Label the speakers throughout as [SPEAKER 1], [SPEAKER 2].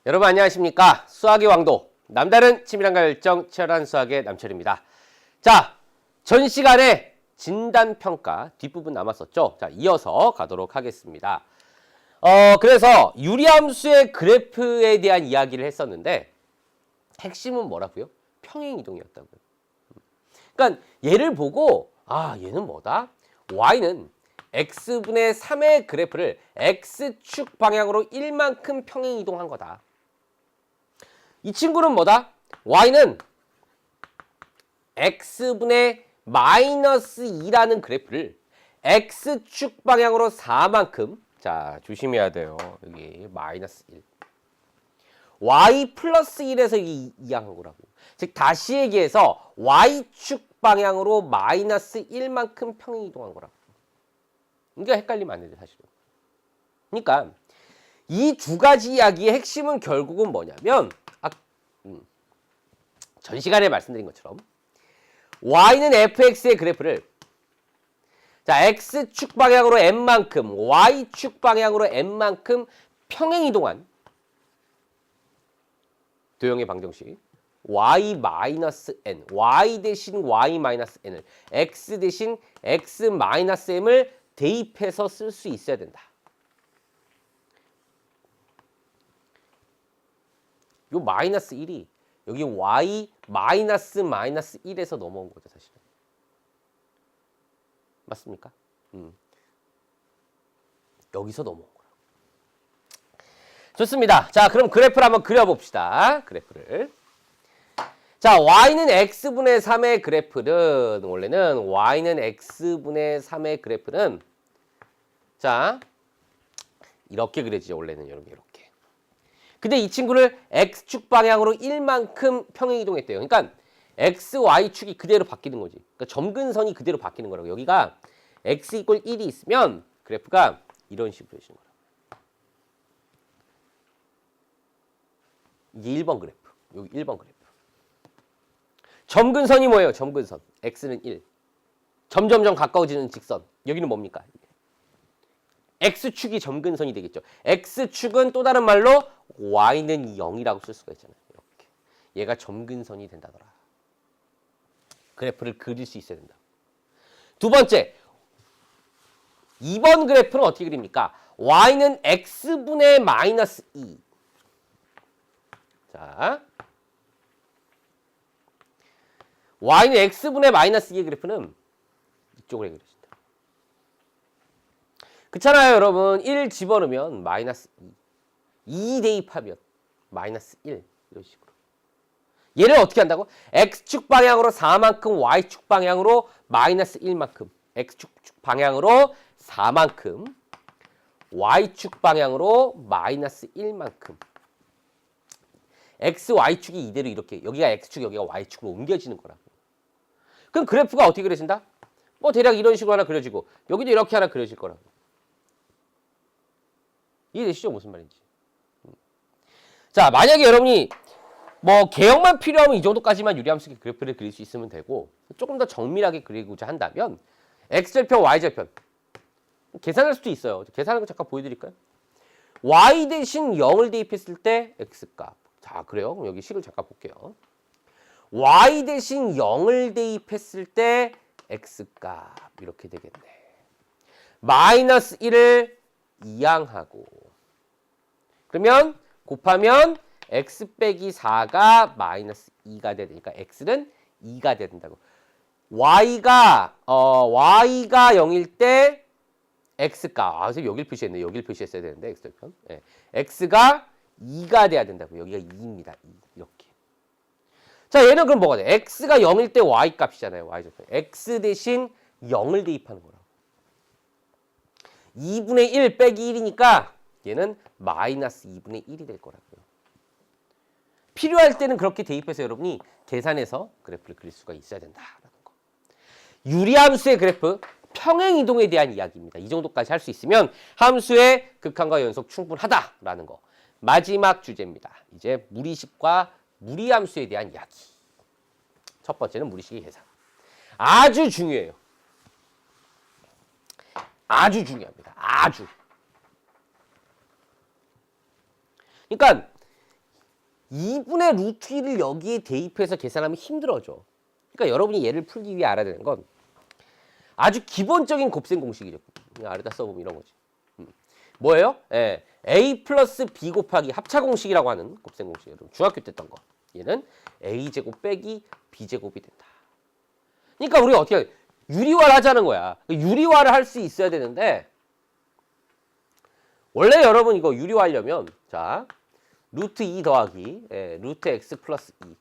[SPEAKER 1] 여러분 안녕하십니까? 수학의 왕도, 남다른 치밀함과 열정, 치열한 수학의 남철입니다. 자, 전 시간에 진단평가 뒷부분 남았었죠? 자, 이어서 가도록 하겠습니다. 그래서 유리함수의 그래프에 대한 이야기를 했었는데 핵심은 뭐라고요? 평행이동이었다고요. 그러니까 얘를 보고 얘는 뭐다? y는 x분의 3의 그래프를 x축 방향으로 1만큼 평행이동한 거다. 이 친구는 뭐다? y는 x분의 마이너스 2라는 그래프를 x축 방향으로 4만큼, 자 조심해야 돼요. 여기 마이너스 1. y 플러스 1에서 이항한 거라고. 즉 다시 얘기해서 y축 방향으로 마이너스 1만큼 평행이동한 거라고. 그러니까 헷갈리면 안 되죠, 사실은. 그러니까 이 두 가지 이야기의 핵심은 결국은 뭐냐면 전 시간에 말씀드린 것처럼 y는 fx의 그래프를 자 x축 방향으로 n만큼 y축 방향으로 n만큼 평행이동한 도형의 방정식 y-n, y 대신 y-n을 x 대신 x-m을 대입해서 쓸 수 있어야 된다. 요 마이너스 1이 여기 y 마이너스 1에서 넘어온 거죠, 사실은. 맞습니까? 여기서 넘어온 거라고. 좋습니다. 자, 그럼 그래프를 한번 그려봅시다. 그래프를. 자, y는 x분의 3의 그래프는 원래는 y는 x분의 3의 그래프는 자, 이렇게 그려지죠. 원래는 여러분 이렇게. 근데 이 친구를 x축 방향으로 1만큼 평행이동했대요. 그러니까 x, y축이 그대로 바뀌는 거지. 그러니까 점근선이 그대로 바뀌는 거라고. 여기가 x = 1이 있으면 그래프가 이런 식으로 그려지는 거라고. 이게 1번 그래프. 여기 1번 그래프. 점근선이 뭐예요? 점근선. x는 1. 점점점 가까워지는 직선. 여기는 뭡니까? x축이 점근선이 되겠죠. x축은 또 다른 말로 y는 0이라고 쓸 수가 있잖아요. 이렇게. 얘가 점근선이 된다더라. 그래프를 그릴 수 있어야 된다. 두 번째, 2번 그래프는 어떻게 그립니까? y는 x분의 마이너스 2. 자, y는 x분의 마이너스 2의 그래프는 이쪽으로 그려진다. 그렇잖아요, 여러분. 1 집어넣으면 마이너스 2. 2 대입하면 마이너스 1. 이런 식으로. 얘를 어떻게 한다고? x축 방향으로 4만큼, y축 방향으로 마이너스 1만큼. x축 방향으로 4만큼, y축 방향으로 마이너스 1만큼. x, y축이 이대로 이렇게, 여기가 x축, 여기가 y축으로 옮겨지는 거라고. 그럼 그래프가 어떻게 그려진다? 뭐 대략 이런 식으로 하나 그려지고, 여기도 이렇게 하나 그려질 거라고. 이해되시죠? 무슨 말인지. 자, 만약에 여러분이 뭐 개형만 필요하면 이 정도까지만 유리함수 그래프를 그릴 수 있으면 되고 조금 더 정밀하게 그리고자 한다면 x절편, y절편 계산할 수도 있어요. 계산하는 거 잠깐 보여드릴까요? y 대신 0을 대입했을 때 x값. 자, 그래요. 그럼 여기 식을 잠깐 볼게요. y 대신 0을 대입했을 때 x값 이렇게 되겠네. 마이너스 1을 이항하고 그러면 곱하면 x 빼기 4가 마이너스 2가 되니까 x는 2가 된다고. y가 0일 때 x가 선생님 여길 표시했네. 여길 표시했어야 되는데 x절편. 네. x가 2가 돼야 된다고. 여기가 2입니다. 2. 이렇게. 자, 얘는 그럼 뭐가 돼? x가 0일 때 y 값이잖아요. y절편. x 대신 0을 대입하는 거라고. 2분의 1 빼기 1이니까 얘는 마이너스 2분의 1이 될 거라고요. 필요할 때는 그렇게 대입해서 여러분이 계산해서 그래프를 그릴 수가 있어야 된다라는 거. 유리함수의 그래프, 평행이동에 대한 이야기입니다. 이 정도까지 할 수 있으면 함수의 극한과 연속 충분하다라는 거. 마지막 주제입니다. 이제 무리식과 무리함수에 대한 이야기. 첫 번째는 무리식의 계산. 아주 중요해요. 아주 중요합니다. 아주. 그러니까 2분의 루트 1을 여기에 대입해서 계산하면 힘들어져. 그러니까 여러분이 얘를 풀기 위해 알아야 되는 건 아주 기본적인 곱셈 공식이죠. 아래다 써보면 이런 거지. 뭐예요? 예, a 플러스 b 곱하기 합차 공식이라고 하는 곱셈 공식. 여러분 중학교 때 했던 거. 얘는 a제곱 빼기 b제곱이 된다. 그러니까 우리가 어떻게 유리화를 하자는 거야. 유리화를 할 수 있어야 되는데 원래 여러분 이거 유리화하려면 자 루트 2 더하기 루트 x 플러스 2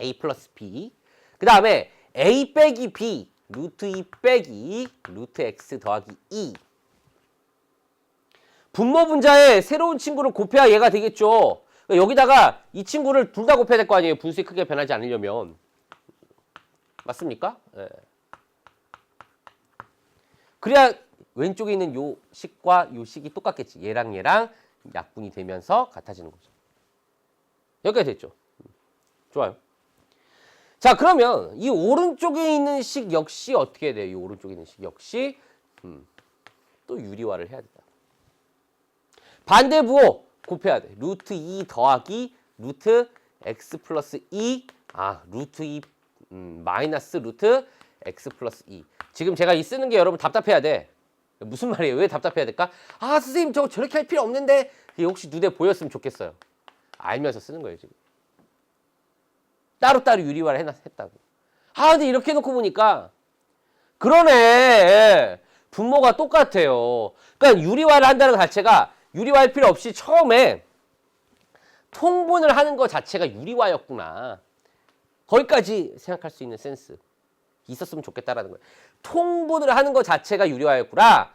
[SPEAKER 1] a 플러스 b 그 다음에 a 빼기 b 루트 2 빼기 루트 x 더하기 2 분모 분자에 새로운 친구를 곱해야 얘가 되겠죠. 그러니까 여기다가 이 친구를 둘 다 곱해야 될 거 아니에요. 분수의 크기가 변하지 않으려면. 맞습니까? 예. 그래야 왼쪽에 있는 요 식과 요 식이 똑같겠지. 얘랑 얘랑 약분이 되면서 같아지는 거죠. 여기까지 됐죠. 좋아요. 자, 그러면 이 오른쪽에 있는 식 역시 어떻게 해야 돼요? 이 오른쪽에 있는 식 역시 또 유리화를 해야 된다. 반대 부호 곱해야 돼. 루트 2 더하기 루트 x 플러스 2 루트 2 마이너스 루트 x 플러스 2 지금 제가 이 쓰는 게 여러분 답답해야 돼. 무슨 말이에요? 왜 답답해야 될까? 선생님 저렇게 할 필요 없는데 이게 혹시 눈에 보였으면 좋겠어요. 알면서 쓰는 거예요 지금. 따로따로 유리화를 했다고. 근데 이렇게 해놓고 보니까 그러네. 분모가 똑같아요. 그러니까 유리화를 한다는 것 자체가 유리화할 필요 없이 처음에 통분을 하는 것 자체가 유리화였구나. 거기까지 생각할 수 있는 센스 있었으면 좋겠다라는 거예요. 통분을 하는 것 자체가 유리화였구나.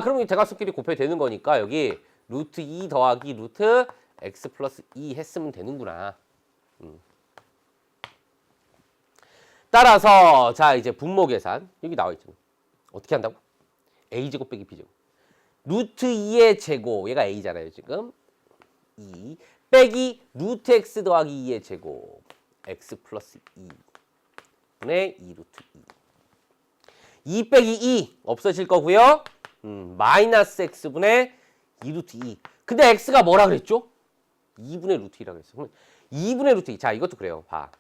[SPEAKER 1] 그럼 이 대각선끼리 곱해야 되는 거니까 여기 루트 2 더하기 루트 x 플러스 2 했으면 되는구나. 따라서 자 이제 분모 계산 여기 나와 있잖아. 어떻게 한다고? a제곱 빼기 b제곱. 루트 2의 제곱 얘가 a잖아요 지금. 2 빼기 루트 x 더하기 2의 제곱 x 플러스 2분의 2 루트 2 2 빼기 2 없어질 거고요. 마이너스 x분의 2 루트 2 근데 x가 뭐라 그랬죠? 2분의 루트 2라고 했어. 그럼 2분의 루트 2 자 이것도 그래요. 봐.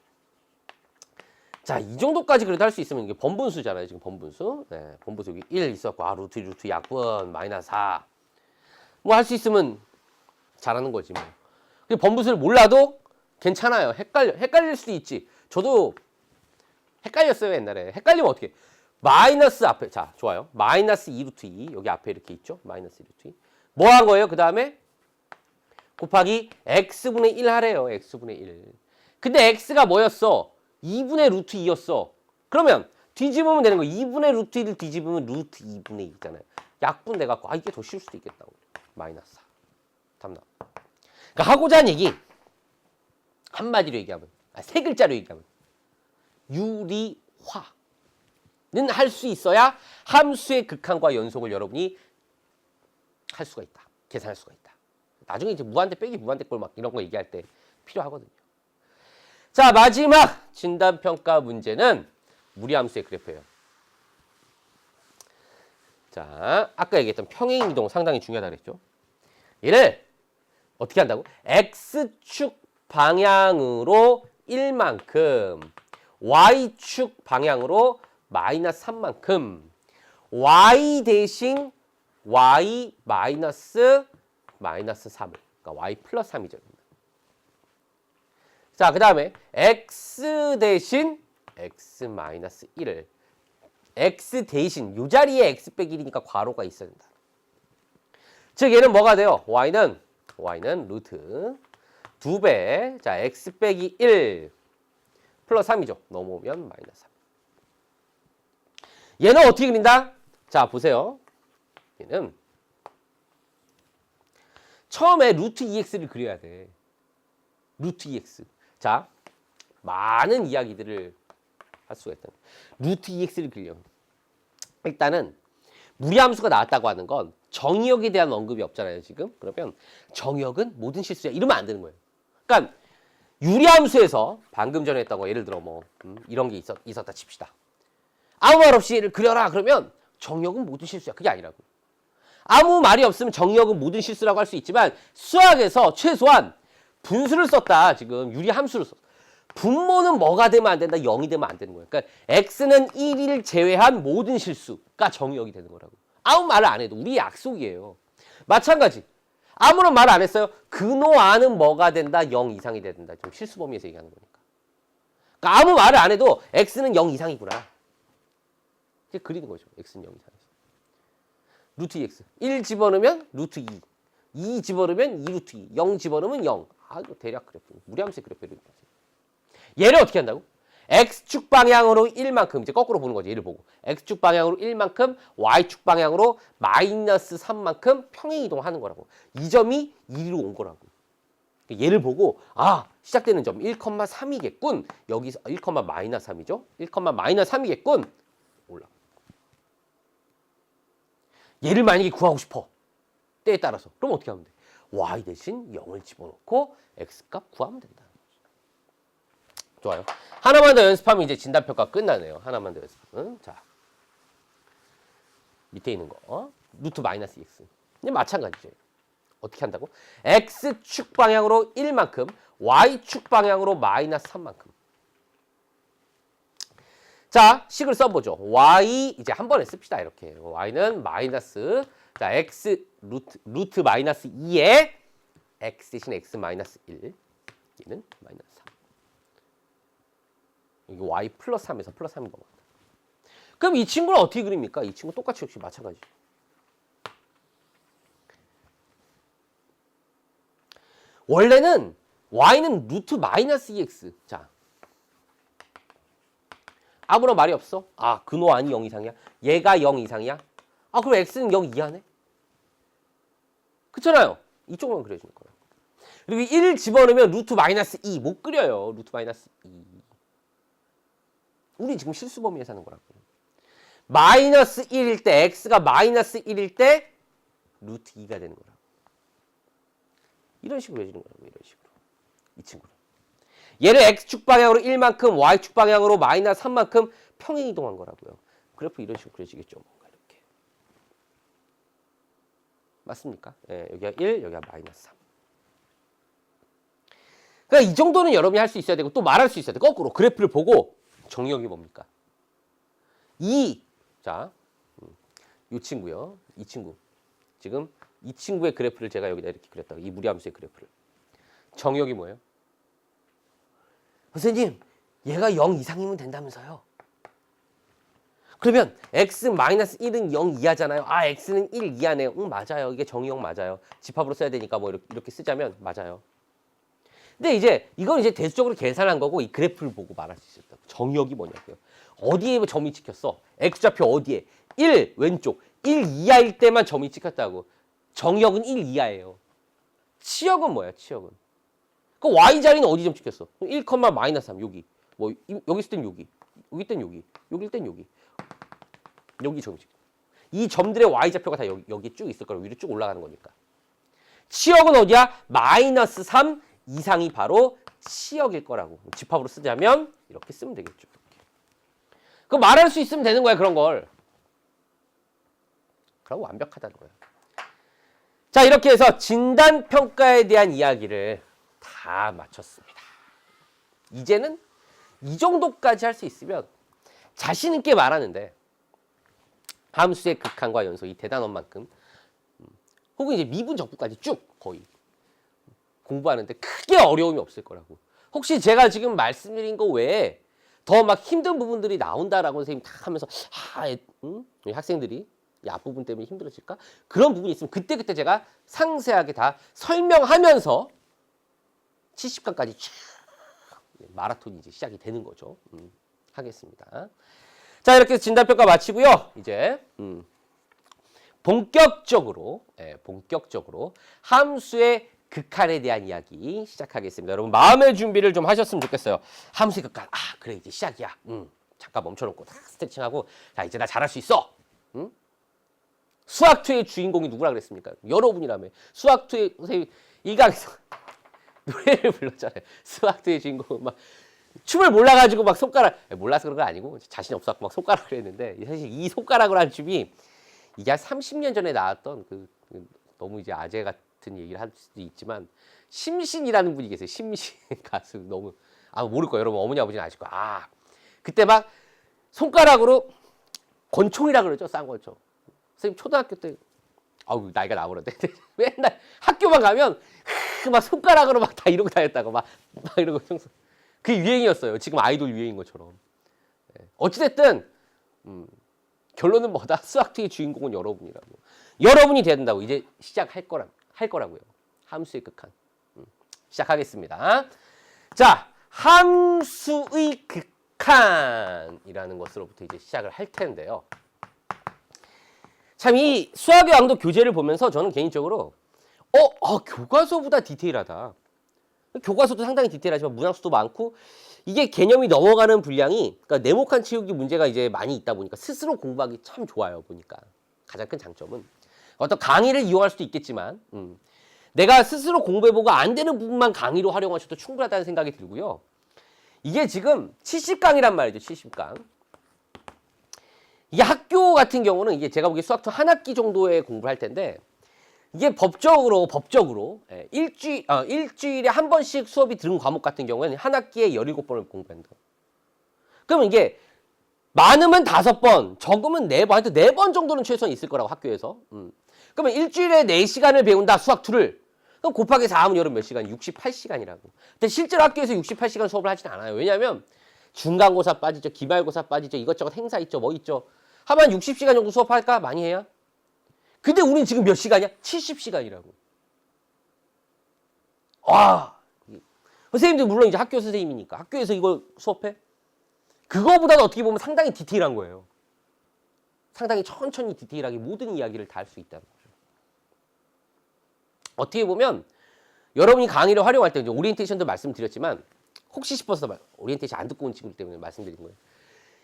[SPEAKER 1] 자, 이 정도까지 그래도 할 수 있으면 이게 번분수잖아요. 지금 번분수. 네, 번분수 여기 1 있었고, 루트 2, 루트 약분, 마이너스 4. 뭐 할 수 있으면 잘하는 거지, 뭐. 근데 번분수를 몰라도 괜찮아요. 헷갈릴 수도 있지. 저도 헷갈렸어요, 옛날에. 헷갈리면 어떻게? 마이너스 앞에, 자, 좋아요. 마이너스 2 루트 2. 여기 앞에 이렇게 있죠? 마이너스 2 루트 2. 뭐 한 거예요? 그 다음에? 곱하기 x분의 1 하래요. x분의 1. 근데 x가 뭐였어? 2분의 루트 2였어. 그러면 뒤집으면 되는 거. 2분의 루트 2를 뒤집으면 루트 2분의 2잖아요. 약분 돼갖고 이게 더 쉬울 수도 있겠다. 마이너스 4. 답 나와. 그러니까 하고자 하는 얘기 한마디로 얘기하면 세 글자로 얘기하면 유리화는 할 수 있어야 함수의 극한과 연속을 여러분이 할 수가 있다. 계산할 수가 있다. 나중에 이제 무한대 빼기 무한대 꼴 막 이런 거 얘기할 때 필요하거든요. 자, 마지막 진단평가 문제는 무리함수의 그래프예요. 자, 아까 얘기했던 평행이동 상당히 중요하다고 그랬죠. 얘를 어떻게 한다고? X축 방향으로 1만큼, Y축 방향으로 마이너스 3만큼, Y 대신 Y 마이너스 3을, 그러니까 Y 플러스 3이죠. 자, 그 다음에 x 대신 x 마이너스 1을 x 대신 이 자리에 x 빼기 1이니까 괄호가 있어야 된다. 즉 얘는 뭐가 돼요? y는 루트 2배. 자, x 빼기 1 플러스 3이죠. 넘어오면 마이너스 3. 얘는 어떻게 그린다? 자, 보세요. 얘는 처음에 루트 2x를 그려야 돼. 루트 2x. 자, 많은 이야기들을 할 수가 있다. 루트 2x를 그려. 일단은 무리함수가 나왔다고 하는 건 정의역에 대한 언급이 없잖아요, 지금. 그러면 정의역은 모든 실수야. 이러면 안 되는 거예요. 그러니까 유리함수에서 방금 전에 했던 거 예를 들어 뭐 이런 게 있었다 칩시다. 아무 말 없이 얘를 그려라 그러면 정의역은 모든 실수야. 그게 아니라고. 아무 말이 없으면 정의역은 모든 실수라고 할 수 있지만 수학에서 최소한 분수를 썼다. 지금 유리 함수를 썼다. 분모는 뭐가 되면 안 된다? 0이 되면 안 되는 거예요. 그러니까 x는 1을 제외한 모든 실수가 정의역이 되는 거라고. 아무 말을 안 해도 우리 약속이에요. 마찬가지. 아무런 말 안 했어요. 근호안은 뭐가 된다? 0 이상이 된다. 좀 실수 범위에서 얘기하는 거니까. 그러니까 아무 말을 안 해도 x는 0 이상이구나. 이제 그리는 거죠. x는 0 이상이지. 루트 2x. 1 집어넣으면 루트 2. 2 집어넣으면 2 루트 2. 0 집어넣으면 0. 아, 이거 대략 그래프. 무리함수의 그래프를. 얘를 어떻게 한다고? x축 방향으로 1만큼, 이제 거꾸로 보는 거지. 얘를 보고. x축 방향으로 1만큼, y축 방향으로 마이너스 3만큼 평행 이동하는 거라고. 이 점이 2로 온 거라고. 얘를 보고, 아, 시작되는 점 1,3이겠군. 여기서 1, 마이너스 3이죠. 1, 마이너스 3이겠군. 올라. 얘를 만약에 구하고 싶어. 때에 따라서. 그럼 어떻게 하면 돼? y 대신 0을 집어넣고 x값 구하면 된다. 좋아요. 하나만 더 연습하면 이제 진단평가 끝나네요. 하나만 더 연습은. 자, 밑에 있는 거. 루트 마이너스 2x. 이제 마찬가지죠. 어떻게 한다고? x축 방향으로 1만큼, y축 방향으로 마이너스 3만큼. 자, 식을 써보죠. y 이제 한 번에 씁시다. 이렇게. y는 마이너스, 자, x 루트 마이너스 2에 x 대신 x 마이너스 1. 얘는 마이너스 3. 여기 y 플러스 3에서 플러스 3이 넘어간다. 그럼 이 친구는 어떻게 그립니까? 이 친구 똑같이 역시 마찬가지. 원래는 y는 루트 마이너스 2x. 자, 아무런 말이 없어? 아, 근호안이 0 이상이야? 얘가 0 이상이야? 아, 그럼 x는 0 이하네? 그렇잖아요. 이쪽만 그려주는 거예요. 그리고 1을 집어넣으면 루트 마이너스 2. 못 그려요. 루트 마이너스 2. 우리 지금 실수 범위에서 하는 거라고. 마이너스 1일 때, x가 마이너스 1일 때 루트 2가 되는 거라고. 이런 식으로 해주는 거라고. 이런 식으로. 이 친구는. 얘를 x축 방향으로 1만큼, y축 방향으로 마이너스 3만큼 평행 이동한 거라고요. 그래프 이런 식으로 그려지겠죠. 뭔가 이렇게. 맞습니까? 예, 여기가 1, 여기가 마이너스 3. 그러니까 이 정도는 여러분이 할 수 있어야 되고 또 말할 수 있어야 돼. 거꾸로 그래프를 보고 정의역이 뭡니까? 자, 이 친구요. 이 친구. 지금 이 친구의 그래프를 제가 여기다 이렇게 그렸다고. 이 무리함수의 그래프를. 정의역이 뭐예요? 선생님, 얘가 0 이상이면 된다면서요. 그러면 x-1은 0 이하잖아요. 아, x는 1 이하네요. 응, 맞아요. 이게 정의역 맞아요. 집합으로 써야 되니까 뭐 이렇게 쓰자면 맞아요. 근데 이제 이건 이제 대수적으로 계산한 거고 이 그래프를 보고 말할 수 있었다고. 정의역이 뭐냐고요. 어디에 점이 찍혔어? x좌표 어디에? 1 왼쪽. 1 이하일 때만 점이 찍혔다고. 정의역은 1 이하예요. 치역은 뭐야? 치역은. 그 y 자리는 어디 점 찍혔어? 1, 마이너스 3 여기. 뭐 여기 있을 땐 여기. 여기 있을 땐 여기. 여기일 땐 여기. 여기 점이 찍혀. 이 점들의 y 좌표가 다 여기 쭉 있을 거라고. 위로 쭉 올라가는 거니까. 치역은 어디야? 마이너스 3 이상이 바로 치역일 거라고. 집합으로 쓰자면 이렇게 쓰면 되겠죠. 이렇게. 그 말할 수 있으면 되는 거야, 그런 걸. 그럼 완벽하다는 거야. 자, 이렇게 해서 진단평가에 대한 이야기를 다 마쳤습니다. 이제는 이 정도까지 할 수 있으면 자신 있게 말하는데 함수의 극한과 연속 이 대단원만큼 혹은 이제 미분 적분까지 쭉 거의 공부하는데 크게 어려움이 없을 거라고. 혹시 제가 지금 말씀드린 거 외에 더 막 힘든 부분들이 나온다라고 선생님 다 하면서 학생들이 이 앞부분 때문에 힘들어질까? 그런 부분이 있으면 그때그때 제가 상세하게 다 설명하면서 70강까지 쫙 마라톤이 이제 시작이 되는 거죠. 하겠습니다. 자, 이렇게 진단평가 마치고요. 이제 본격적으로 함수의 극한에 대한 이야기 시작하겠습니다. 여러분 마음의 준비를 좀 하셨으면 좋겠어요. 함수의 극한. 아, 그래 이제 시작이야. 잠깐 멈춰놓고 다 스트레칭하고 자, 이제 나 잘할 수 있어. 수학2의 주인공이 누구라 그랬습니까? 여러분이라며. 수학2의 선생님 1강에서 노래를 불렀잖아요. 수학2의 주인공은 막 춤을 몰라가지고 막 손가락, 몰라서 그런 거 아니고 자신 없어서 막 손가락을 했는데 사실 이 손가락으로 한 춤이 이게 한 30년 전에 나왔던 그 너무 이제 아재 같은 같은 얘기를 할 수도 있지만 심신이라는 분이 계세요. 심신 가수 너무 모를 거예요. 여러분 어머니 아버지는 아실 거예요. 그때 막 손가락으로 권총이라 그러죠. 쌍권총. 선생님 초등학교 때 나이가 나버렸네. 맨날 학교만 가면 막 손가락으로 막 다 이러고 다녔다고 막 이러고 그게 유행이었어요. 지금 아이돌 유행인 것처럼. 어찌됐든 결론은 뭐다? 수학투의 주인공은 여러분이라고. 여러분이 돼야 된다고. 이제 시작할 거라고요. 함수의 극한. 시작하겠습니다. 자, 함수의 극한이라는 것으로부터 이제 시작을 할 텐데요. 참 이 수학의 왕도 교재를 보면서 저는 개인적으로 교과서보다 디테일하다. 교과서도 상당히 디테일하지만 문항수도 많고 이게 개념이 넘어가는 분량이 그러니까 네모칸 채우기 문제가 이제 많이 있다 보니까 스스로 공부하기 참 좋아요. 보니까 가장 큰 장점은 어떤 강의를 이용할 수도 있겠지만 내가 스스로 공부해보고 안 되는 부분만 강의로 활용하셔도 충분하다는 생각이 들고요. 이게 지금 70강이란 말이죠. 70강. 이게 학교 같은 경우는 이게 제가 보기에 수학투 한 학기 정도의 공부를 할 텐데 이게 법적으로 일주일에 한 번씩 수업이 들은 과목 같은 경우에는 한 학기에 17번을 공부한다. 그러면 이게 많으면 5번, 적으면 4번, 하여튼 4번 정도는 최소한 있을 거라고 학교에서. 그러면 일주일에 4시간을 배운다, 수학2를. 그럼 곱하기 4하면 여러분 몇 시간? 68시간이라고. 근데 실제로 학교에서 68시간 수업을 하진 않아요. 왜냐하면 중간고사 빠지죠, 기말고사 빠지죠, 이것저것 행사 있죠, 뭐 있죠. 하면 60시간 정도 수업할까? 많이 해야? 근데 우린 지금 몇 시간이야? 70시간이라고. 와. 선생님들 물론 이제 학교 선생님이니까 학교에서 이걸 수업해? 그거보다는 어떻게 보면 상당히 디테일한 거예요. 상당히 천천히 디테일하게 모든 이야기를 다 할 수 있다는 거죠. 어떻게 보면 여러분이 강의를 활용할 때 이제 오리엔테이션도 말씀드렸지만 혹시 싶어서 오리엔테이션 안 듣고 온 친구들 때문에 말씀드린 거예요.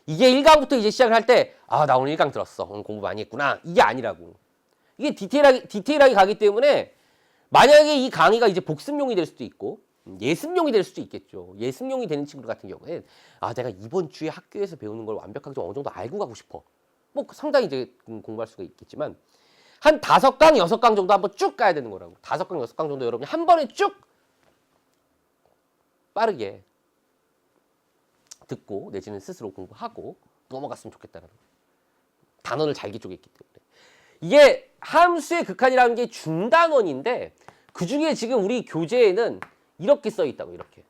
[SPEAKER 1] 이게 1강부터 이제 시작을 할 때 나 오늘 1강 들었어. 오늘 공부 많이 했구나. 이게 아니라고. 이게 디테일하게 가기 때문에 만약에 이 강의가 이제 복습용이 될 수도 있고 예습용이 될 수도 있겠죠. 예습용이 되는 친구들 같은 경우에는 내가 이번 주에 학교에서 배우는 걸 완벽하게 좀 어느 정도 알고 가고 싶어. 뭐 상당히 이제 공부할 수가 있겠지만 한 5강, 6강 정도 한번 쭉 가야 되는 거라고. 5강, 6강 정도 여러분이 한 번에 쭉 빠르게 듣고 내지는 스스로 공부하고 넘어갔으면 좋겠다는 단원을 잘게 쪼갰기 때문에. 이게 함수의 극한이라는 게 중단원인데 그중에 지금 우리 교재에는 이렇게 써 있다고. 이렇게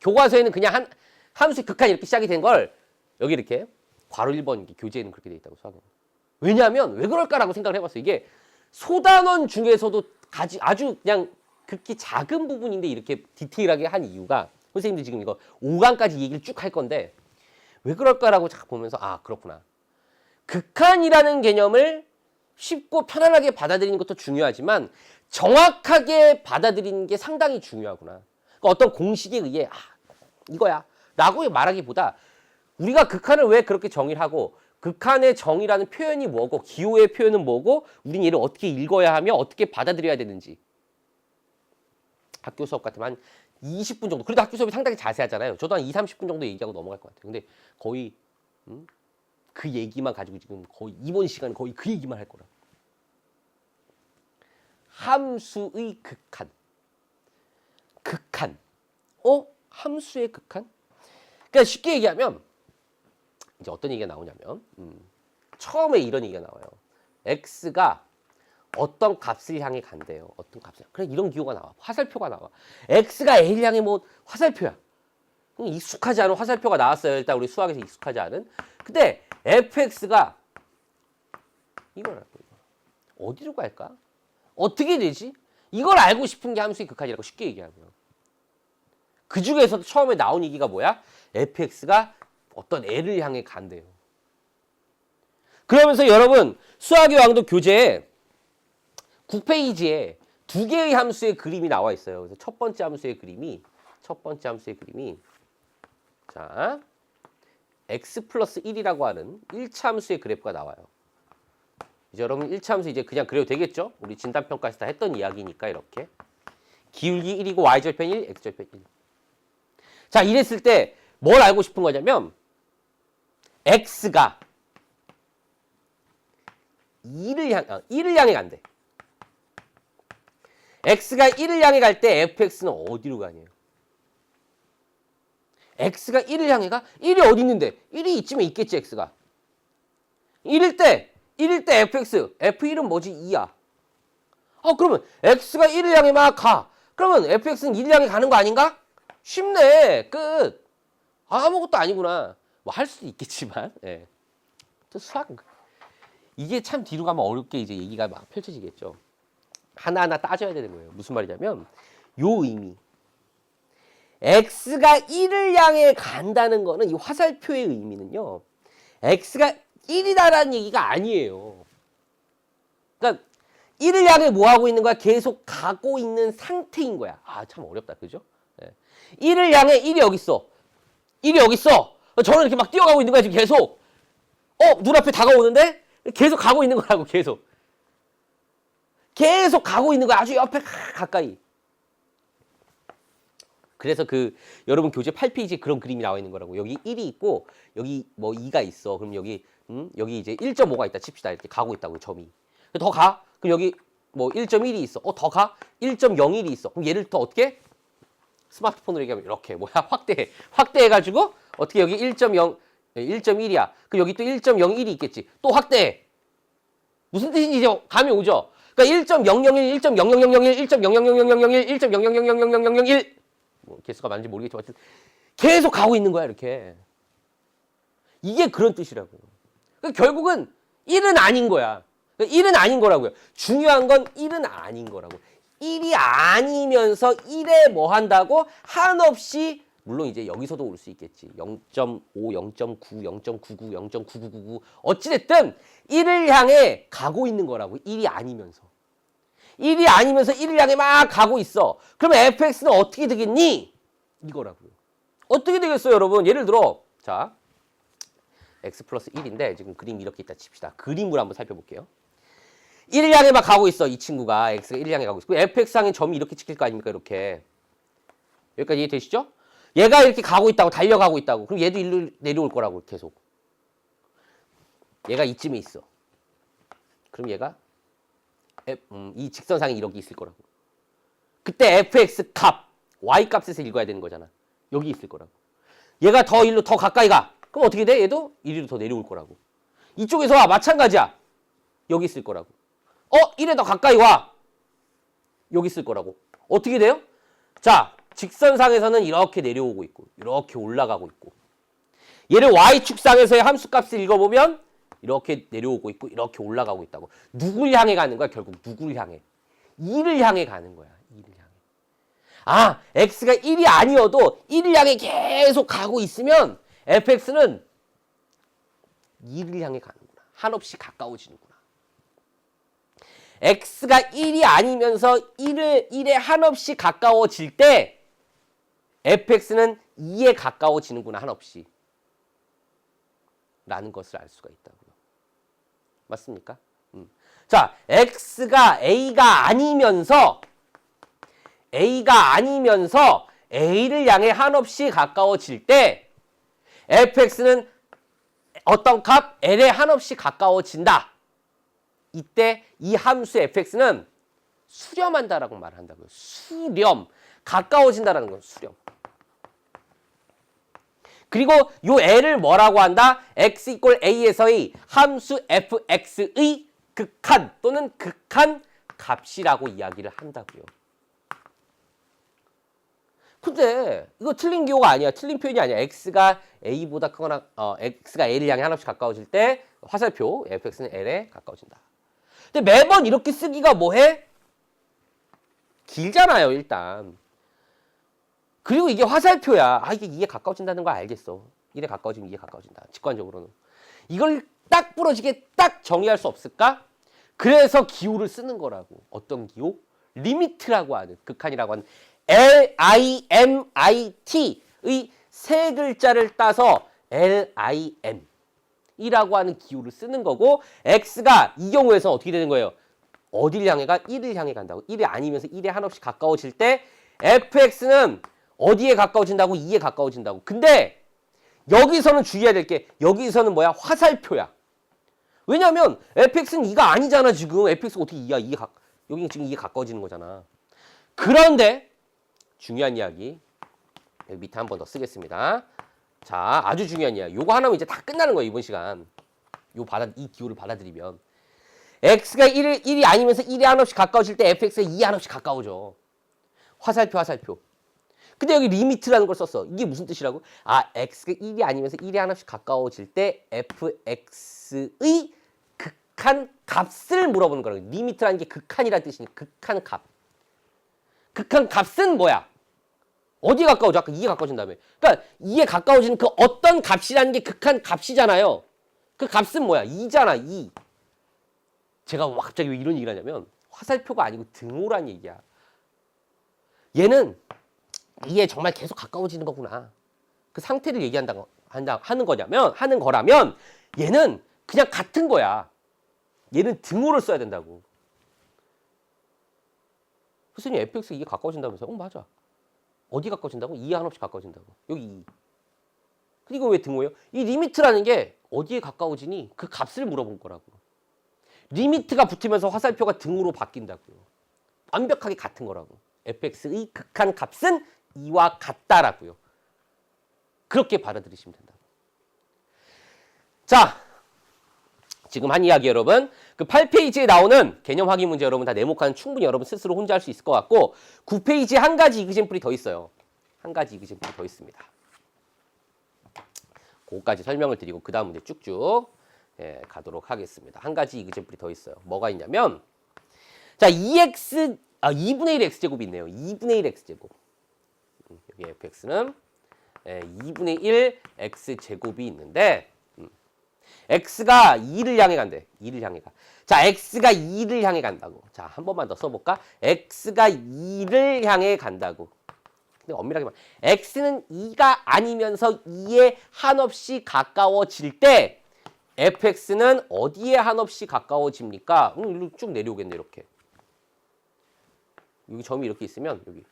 [SPEAKER 1] 교과서에는 그냥 함수의 극한 이렇게 시작이 된 걸 여기 이렇게 괄호 1번 교재에는 그렇게 돼 있다고. 수학은. 왜냐하면 왜 그럴까라고 생각을 해봤어요. 이게 소단원 중에서도 아주 그냥 극히 작은 부분인데 이렇게 디테일하게 한 이유가 선생님들 지금 이거 5강까지 얘기를 쭉 할 건데 왜 그럴까라고 쫙 보면서 그렇구나. 극한이라는 개념을 쉽고 편안하게 받아들이는 것도 중요하지만 정확하게 받아들이는 게 상당히 중요하구나. 그러니까 어떤 공식에 의해 이거야 라고 말하기보다 우리가 극한을 왜 그렇게 정의를 하고 극한의 정의라는 표현이 뭐고 기호의 표현은 뭐고 우린 얘를 어떻게 읽어야 하며 어떻게 받아들여야 되는지 학교 수업 같으면 한 20분 정도. 그래도 학교 수업이 상당히 자세하잖아요. 저도 한 30분 정도 얘기하고 넘어갈 것 같아요. 근데 거의 그 얘기만 가지고 지금 거의 이번 시간은 거의 그 얘기만 할 거라. 함수의 극한. 극한. 함수의 극한? 그러니까 쉽게 얘기하면 이제 어떤 얘기가 나오냐면 처음에 이런 얘기가 나와요. x가 어떤 값을 향해 간대요. 어떤 값을. 그래 이런 기호가 나와. 화살표가 나와. x가 a를 향해 뭐 화살표야. 익숙하지 않은 화살표가 나왔어요. 일단 우리 수학에서 익숙하지 않은. 근데 fx가 이걸 어디로 갈까? 어떻게 되지? 이걸 알고 싶은 게 함수의 극한이라고 쉽게 얘기하고요. 그 중에서도 처음에 나온 얘기가 뭐야? fx가 어떤 애를 향해 간대요. 그러면서 여러분 수학의 왕도 교재에 9페이지에 2개의 함수의 그림이 나와 있어요. 그래서 첫 번째 함수의 그림이 자 x 플러스 1이라고 하는 1차 함수의 그래프가 나와요. 이제 여러분 1차 함수 이제 그냥 그려도 되겠죠? 우리 진단평가에서 다 했던 이야기니까 이렇게 기울기 1이고 y절편 1, x절편 1. 자 이랬을 때 뭘 알고 싶은 거냐면 x가 1을 향해 간대. x가 1을 향해 갈 때 fx는 어디로 가냐요? x가 1을 향해 가? 1이 어디 있는데? 1이 이쯤에 있겠지, x가. 1일 때 fx, f1은 뭐지? 2야. 그러면 x가 1을 향해 막 가. 그러면 fx는 1을 향해 가는 거 아닌가? 쉽네. 끝. 아무것도 아니구나. 뭐 할 수도 있겠지만. 예. 또 수학. 이게 참 뒤로 가면 어렵게 이제 얘기가 막 펼쳐지겠죠. 하나하나 따져야 되는 거예요. 무슨 말이냐면 요 의미. x가 1을 향해 간다는 거는 이 화살표의 의미는요. x가 1이다라는 얘기가 아니에요. 그러니까 1을 향해 뭐 하고 있는 거야? 계속 가고 있는 상태인 거야. 참 어렵다. 그죠? 1을 향해 1이 여기 있어. 1이 여기 있어. 저는 이렇게 막 뛰어가고 있는 거야. 지금 계속. 눈앞에 다가오는데 계속 가고 있는 거라고. 계속 가고 있는 거야. 아주 옆에 가까이. 그래서 여러분 교재 8페이지에 그런 그림이 나와 있는 거라고. 여기 1이 있고 여기 뭐 2가 있어. 그럼 여기 이제 1.5가 있다 칩시다. 이렇게 가고 있다고 점이. 더 가. 그럼 여기 뭐 1.1이 있어. 더 가. 1.01이 있어. 그럼 얘를 더 어떻게? 스마트폰으로 얘기하면 이렇게 확대해가지고 어떻게 여기 1.1이야. 그럼 여기 또 1.01이 있겠지. 또 확대해. 무슨 뜻인지 이제 감이 오죠? 그러니까 1.001, 1.00001, 1.0000001, 1.000000001 뭐 개수가 맞는지 모르겠지만 계속 가고 있는 거야 이렇게. 이게 그런 뜻이라고. 그러니까 결국은 1은 아닌 거야. 그러니까 1은 아닌 거라고요. 중요한 건 1은 아닌 거라고. 1이 아니면서 1에 뭐 한다고? 한없이 물론 이제 여기서도 올 수 있겠지. 0.5, 0.9, 0.99, 0.9999 어찌됐든 1을 향해 가고 있는 거라고. 1이 아니면서. 1이 아니면서 1을 향해 막 가고 있어. 그러면 fx는 어떻게 되겠니? 이거라고요. 어떻게 되겠어요, 여러분? 예를 들어 자 x 플러스 1인데 지금 그림이 이렇게 있다 칩시다. 그림으로 한번 살펴볼게요. 1을 향해 막 가고 있어. 이 친구가 x가 1을 향해 가고 있어. fx항의 점이 이렇게 찍힐 거 아닙니까? 이렇게. 여기까지 이해되시죠? 얘가 이렇게 가고 있다고, 달려가고 있다고. 그럼 얘도 일로 내려올 거라고, 계속. 얘가 이쯤에 있어. 그럼 얘가 이 직선상에 이렇게 있을 거라고. 그때 fx 값, y 값에서 읽어야 되는 거잖아. 여기 있을 거라고. 얘가 더 일로 더 가까이 가. 그럼 어떻게 돼? 얘도 이리로 더 내려올 거라고. 이쪽에서 와. 마찬가지야. 여기 있을 거라고. 1에 더 가까이 와. 여기 있을 거라고. 어떻게 돼요? 자, 직선상에서는 이렇게 내려오고 있고 이렇게 올라가고 있고 얘를 y축상에서의 함수값을 읽어보면 이렇게 내려오고 있고 이렇게 올라가고 있다고. 누굴 향해 가는 거야? 결국 누굴 향해? 2를 향해 가는 거야. 2를 향해. x가 1이 아니어도 1을 향해 계속 가고 있으면 fx는 2를 향해 가는구나. 한없이 가까워지는구나. x가 1이 아니면서 1에 한없이 가까워질 때 fx는 2에 가까워지는구나. 한없이. 라는 것을 알 수가 있다고요. 맞습니까? 자, x가 a가 아니면서 a를 향해 한없이 가까워질 때 fx는 어떤 값? l에 한없이 가까워진다. 이때 이 함수 fx는 수렴한다라고 말한다고요. 수렴. 가까워진다라는 건 수렴. 그리고 요 l을 뭐라고 한다? x = a에서의 함수 fx의 극한 또는 극한 값이라고 이야기를 한다고요. 근데 이거 틀린 기호가 아니야. 틀린 표현이 아니야. x가 a보다 크거나 x가 a를 향해 한없이 가까워질 때 화살표 fx는 l에 가까워진다. 근데 매번 이렇게 쓰기가 뭐해? 길잖아요, 일단. 그리고 이게 화살표야. 이게 2에 가까워진다는 거 알겠어. 1에 가까워지면 2에 가까워진다. 직관적으로는. 이걸 딱 부러지게 딱 정의할 수 없을까? 그래서 기호를 쓰는 거라고. 어떤 기호? 리미트라고 하는, 극한이라고 하는 LIMIT의 세 글자를 따서 LIM 이라고 하는 기호를 쓰는 거고, x가 이 경우에서 어떻게 되는 거예요? 어디를 향해 가? 1을 향해 간다고. 1이 아니면서 1에 한없이 가까워질 때 fx는 어디에 가까워진다고? 2에 가까워진다고. 근데 여기서는 주의해야 될 게, 여기서는 뭐야? 화살표야. 왜냐면 fx는 2가 아니잖아. 지금 fx가 어떻게 2야? 여기 지금 2에 가까워지는 거잖아. 그런데 중요한 이야기 여기 밑에 한 번 더 쓰겠습니다. 자, 아주 중요한 이야기. 요거 하나면 이제 다 끝나는 거예요, 이번 시간. 이 기호를 받아들이면 x가 1이 아니면서 1이 한없이 가까워질 때 fx가 2에 한없이 가까워져. 화살표. 근데 여기 리미트라는 걸 썼어. 이게 무슨 뜻이라고? 아, x가 1이 아니면서 1에 한없이 가까워질 때 fx의 극한 값을 물어보는 거라고. 리미트라는 게 극한이라는 뜻이니까 극한 값. 극한 값은 뭐야? 어디에 가까워져? 아까 2에 가까워진다며. 그러니까 2에 가까워지는 그 어떤 값이라는 게 극한 값이잖아요. 그 값은 뭐야? 2잖아, 2. 제가 갑자기 왜 이런 얘기를 하냐면 화살표가 아니고 등호란 얘기야. 얘는 2에 정말 계속 가까워지는 거구나. 그 상태를 하는 거라면 얘는 그냥 같은 거야. 얘는 등호를 써야 된다고. 선생님 fx 이게 가까워진다면서요? 맞아. 어디 가까워진다고? 2에 한없이 가까워진다고. 여기 2. 그리고 왜 등호예요? 이 리미트라는 게 어디에 가까워지니? 그 값을 물어본 거라고. 리미트가 붙으면서 화살표가 등호로 바뀐다고요. 완벽하게 같은 거라고. fx의 극한 값은 2와 같다라고요. 그렇게 받아들이시면 된다고. 자, 지금 한 이야기 여러분. 그 8페이지에 나오는 개념 확인 문제 여러분 다 네모칸은 충분히 여러분 스스로 혼자 할 수 있을 것 같고 9페이지에 한 가지 이그젠플이 더 있어요. 한 가지 이그젠플이 더 있습니다. 그거까지 설명을 드리고 그 다음 문제 쭉쭉 가도록 하겠습니다. 한 가지 이그젠플이 더 있어요. 뭐가 있냐면 자 2분의 1 x제곱이 있네요. 2분의 1 x제곱. 여기 fx는 2분의 1 x제곱이 있는데 x가 2를 향해 간대. 2를 향해 가. 자, x가 2를 향해 간다고. 자, 한 번만 더 써볼까? x가 2를 향해 간다고. 근데 엄밀하게 말하면 x는 2가 아니면서 2에 한없이 가까워질 때 fx는 어디에 한없이 가까워집니까? 일로 쭉 내려오겠네, 이렇게. 여기 점이 이렇게 있으면 여기.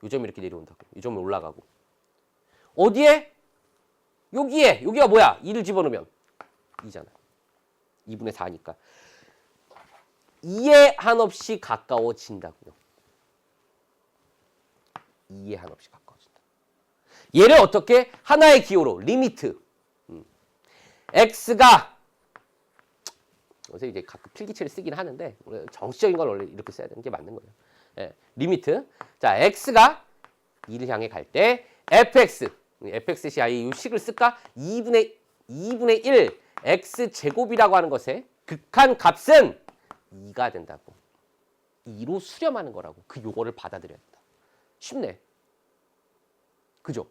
[SPEAKER 1] 이 점이 이렇게 내려온다고. 이 점이 올라가고. 어디에? 여기에. 여기가 뭐야? 2를 집어넣으면 2잖아. 2분의 4니까. 2에 한없이 가까워진다고요. 2에 한없이 가까워진다. 얘를 어떻게? 하나의 기호로 리미트. x가 이제 가끔 필기체를 쓰긴 하는데 정식적인 걸 원래 이렇게 써야 되는 게 맞는 거예요. 리미트. 자, x가 2를 향해 갈 때 fx시 아예 이 식을 쓸까? 2분의 1 x제곱이라고 하는 것의 극한 값은 2가 된다고. 2로 수렴하는 거라고. 그 요거를 받아들여야 된다. 쉽네. 그죠?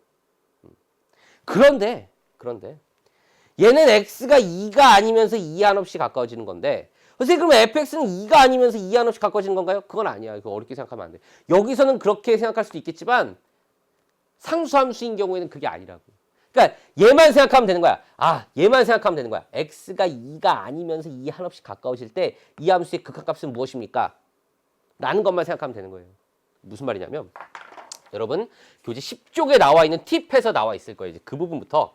[SPEAKER 1] 그런데 얘는 x가 2가 아니면서 2에 한없이 가까워지는 건데 선생님 그러면 fx는 2가 아니면서 2에 한없이 가까워지는 건가요? 그건 아니야. 이거 어렵게 생각하면 안 돼. 여기서는 그렇게 생각할 수도 있겠지만 상수함수인 경우에는 그게 아니라고. 그러니까 얘만 생각하면 되는 거야. 얘만 생각하면 되는 거야. x가 2가 아니면서 2에 한없이 가까워질 때 이 함수의 극한값은 무엇입니까? 라는 것만 생각하면 되는 거예요. 무슨 말이냐면 여러분 교재 10쪽에 나와 있는 팁에서 나와 있을 거예요. 이제 그 부분부터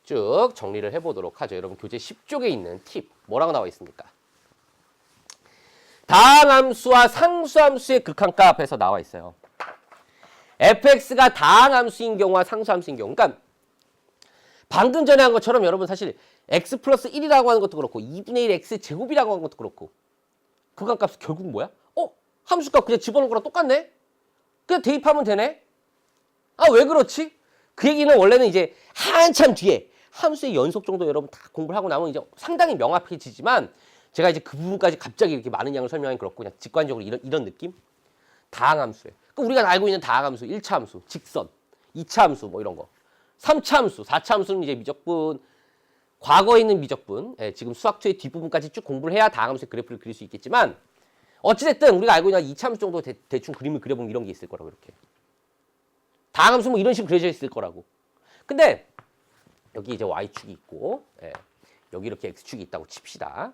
[SPEAKER 1] 쭉 정리를 해보도록 하죠. 여러분 교재 10쪽에 있는 팁 뭐라고 나와 있습니까? 다항함수와 상수함수의 극한값에서 나와 있어요. fx가 다항함수인 경우와 상수함수인 경우. 그러니까 방금 전에 한 것처럼 여러분 사실 x 플러스 1이라고 하는 것도 그렇고 2분의 1 x제곱이라고 하는 것도 그렇고 극한값 결국 뭐야? 함수값 그냥 집어넣은 거랑 똑같네? 그냥 대입하면 되네? 왜 그렇지? 그 얘기는 원래는 이제 한참 뒤에 함수의 연속 정도 여러분 다 공부를 하고 나면 이제 상당히 명확해지지만 제가 이제 그 부분까지 갑자기 이렇게 많은 양을 설명하기 그렇고 그냥 직관적으로 이런 느낌? 다항함수에. 그러니까 우리가 알고 있는 다항함수, 1차 함수, 직선, 2차 함수 뭐 이런 거. 3차 함수, 4차 함수는 이제 미적분, 과거에 있는 미적분, 지금 수학투의 뒷부분까지 쭉 공부를 해야 다항함수의 그래프를 그릴 수 있겠지만 어찌됐든 우리가 알고 있는 2차 함수 정도 대충 그림을 그려보면 이런 게 있을 거라고 이렇게. 다항함수 뭐 이런 식으로 그려져 있을 거라고. 근데 여기 이제 y축이 있고 여기 이렇게 x축이 있다고 칩시다.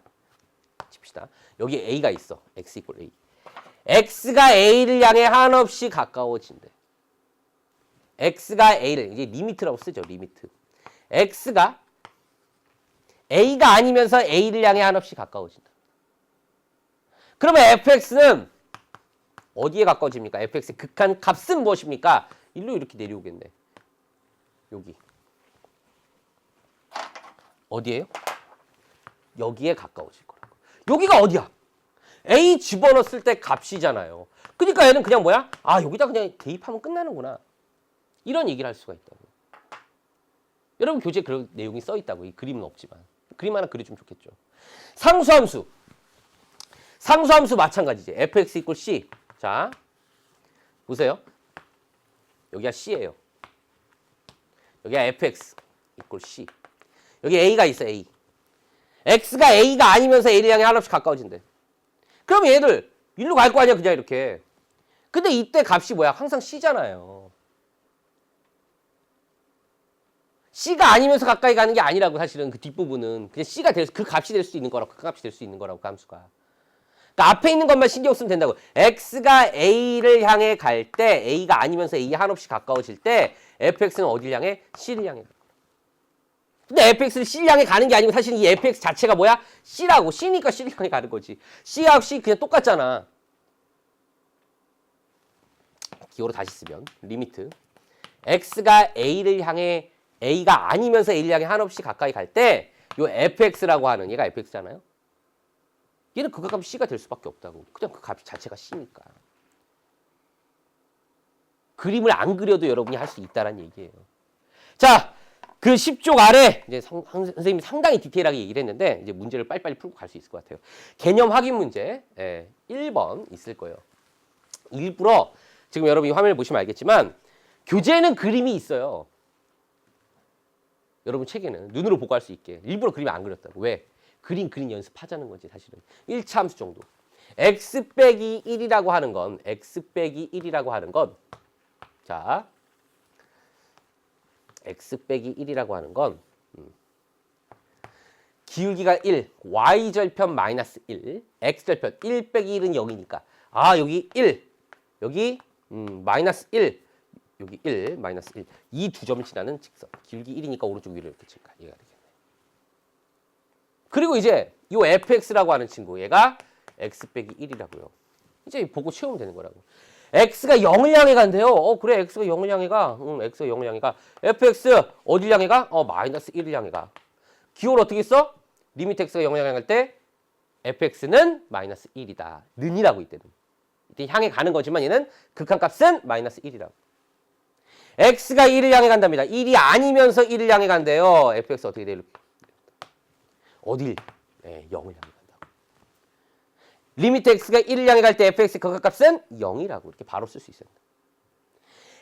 [SPEAKER 1] 여기 a가 있어. x 이퀄 a. x가 a를 향해 한없이 가까워진대. x가 a를 이제 리미트라고 쓰죠. 리미트. x가 a가 아니면서 a를 향해 한없이 가까워진다. 그러면 fx는 어디에 가까워집니까? fx의 극한 값은 무엇입니까? 1로 이렇게 내려오겠네. 여기. 어디예요? 여기에 가까워질 거라고. 여기가 어디야? a 집어넣었을 때 값이잖아요. 그러니까 얘는 그냥 뭐야? 아, 여기다 그냥 대입하면 끝나는구나. 이런 얘기를 할 수가 있다고. 여러분 교재에 그런 내용이 써 있다고. 이 그림은 없지만. 그림 하나 그려주면 좋겠죠. 상수함수. 상수함수 마찬가지지. fx equal c. 자, 보세요. 여기가 c예요. 여기가 fx equal c. 여기 a가 있어, a. x가 a가 아니면서 a를 향해 한없이 가까워진대. 그럼 얘들 일로 갈 거 아니야, 그냥 이렇게. 근데 이때 값이 뭐야? 항상 c잖아요. c가 아니면서 가까이 가는 게 아니라고, 사실은 그 뒷부분은. 그냥 c가 그 값이 될 수 있는 거라고, 그 값이 될 수 있는 거라고, 그 함수가. 그러니까 앞에 있는 것만 신경 쓰면 된다고. x가 a를 향해 갈 때, a가 아니면서 a에 한없이 가까워질 때 fx는 어디를 향해? c를 향해. 근데 fx를 c를 향해 가는 게 아니고 사실 이 fx 자체가 뭐야? c라고. c니까 c를 향해 가는 거지. c하고 c 그냥 똑같잖아. 기호로 다시 쓰면 리미트 x가 a를 향해, a가 아니면서 a를 향해 한없이 가까이 갈 때 요 fx라고 하는 얘가 fx잖아요. 얘는 그 값이 c가 될 수밖에 없다고. 그냥 그 값 자체가 c니까. 그림을 안 그려도 여러분이 할 수 있다는 얘기예요. 자, 그 10쪽 아래 이제 선생님이 상당히 디테일하게 얘기를 했는데 이제 문제를 빨리빨리 풀고 갈 수 있을 것 같아요. 개념 확인 문제 1번 있을 거예요. 일부러 지금 여러분이 화면을 보시면 알겠지만 교재에는 그림이 있어요. 여러분 책에는 눈으로 보고 할 수 있게 일부러 그림을 안 그렸다고. 왜? 그림 연습하자는 거지 사실은. 1차 함수 정도. x 빼기 1이라고 하는 건 x 빼기 1이라고 하는 건 자, x 빼기 1이라고 하는 건 기울기가 1, y절편 마이너스 1, x절편 1 빼기 1은 0이니까 아, 여기 1, 여기 마이너스 1, 여기 1, 마이너스 1. 이 두 점을 지나는 직선. 기울기 1이니까 오른쪽 위로 이렇게 칠까? 얘가 되겠네. 그리고 이제 이 fx라고 하는 친구, 얘가 x 빼기 1이라고요. 이제 보고 채우면 되는 거라고. x가 0을 향해 간대요. 그래, x가 0을 향해 가. x가 0을 향해 가. fx 어딜 향해 가? 마이너스 1을 향해 가. 기호를 어떻게 써? 리미트 x가 0을 향해 갈 때 fx는 마이너스 1이다. 는이라고 이때는. 이때 향해 가는 거지만 얘는 극한값은 마이너스 1이라고. x가 1을 향해 간답니다. 1이 아니면서 1을 향해 간대요. fx 어떻게 돼? 어딜? 네, 0을 향해 간다고. 리미트 x가 1을 향해 갈 때 fx의 극한값은 0이라고 이렇게 바로 쓸 수 있어요.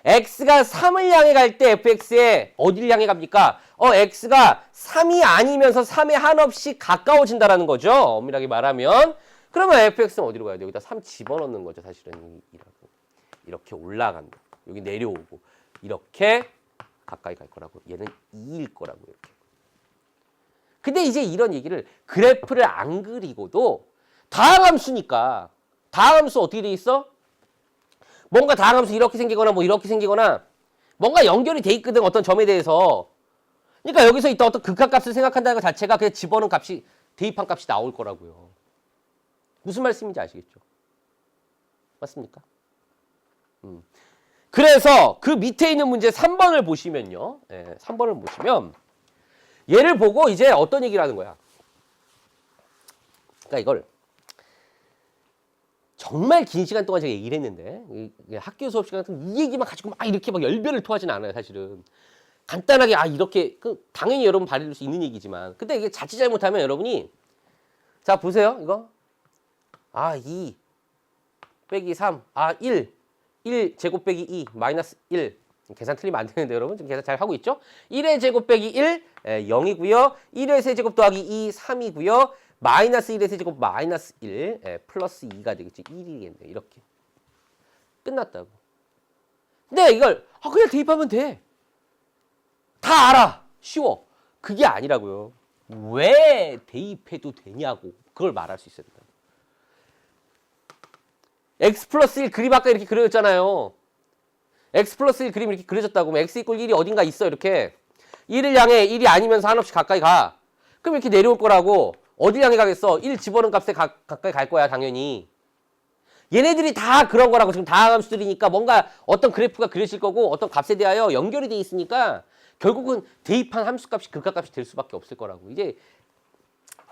[SPEAKER 1] x가 3을 향해 갈 때 fx에 어디를 향해 갑니까? x가 3이 아니면서 3에 한없이 가까워진다라는 거죠. 엄밀하게 말하면. 그러면 fx는 어디로 가야 돼? 여기다 3 집어넣는 거죠. 사실은 이렇게 올라간다. 여기 내려오고 이렇게 가까이 갈 거라고. 얘는 2일 거라고 이렇게. 근데 이제 이런 얘기를 그래프를 안 그리고도 다항함수니까 다항함수 어떻게 돼 있어? 뭔가 다항함수 이렇게 생기거나 뭐 이렇게 생기거나 뭔가 연결이 돼 있거든, 어떤 점에 대해서. 그러니까 여기서 있던 어떤 극한값을 생각한다는 것 자체가 그냥 집어넣은 값이, 대입한 값이 나올 거라고요. 무슨 말씀인지 아시겠죠? 맞습니까? 그래서 그 밑에 있는 문제 3번을 보시면요. 3번을 보시면 얘를 보고 이제 어떤 얘기를 하는 거야. 그러니까 이걸 정말 긴 시간 동안 제가 얘기를 했는데 학교 수업 시간 같은 이 얘기만 가지고 막 이렇게 막 열변을 토하진 않아요, 사실은. 간단하게 이렇게 당연히 여러분 받을 수 있는 얘기지만 근데 이게 자칫 잘못하면 여러분이 자 보세요, 이거 2 빼기 3 1 제곱 빼기 2 마이너스 1 계산 틀리면 안 되는데 여러분 지금 계산 잘 하고 있죠? 1의 제곱 빼기 1 0이고요 1의 세제곱 더하기 2 3이고요 마이너스 1의 세제곱 마이너스 1 플러스 2가 되겠지. 1이겠네. 이렇게 끝났다고. 근데 이걸 그냥 대입하면 돼. 다 알아. 쉬워. 그게 아니라고요. 왜 대입해도 되냐고 그걸 말할 수 있어야 된다. x 플러스 1 그림 아까 이렇게 그려졌잖아요. x 플러스 1 그림 이렇게 그려졌다고. 그럼 x 이퀄 1이 어딘가 있어. 이렇게 1을 향해 1이 아니면서 한없이 가까이 가. 그럼 이렇게 내려올 거라고. 어디 향해 가겠어? 1 집어넣은 값에 가까이 갈 거야, 당연히. 얘네들이 다 그런 거라고. 지금 다항함수들이니까 뭔가 어떤 그래프가 그려질 거고 어떤 값에 대하여 연결이 돼 있으니까 결국은 대입한 함수값이 극한값이 될 수밖에 없을 거라고. 이제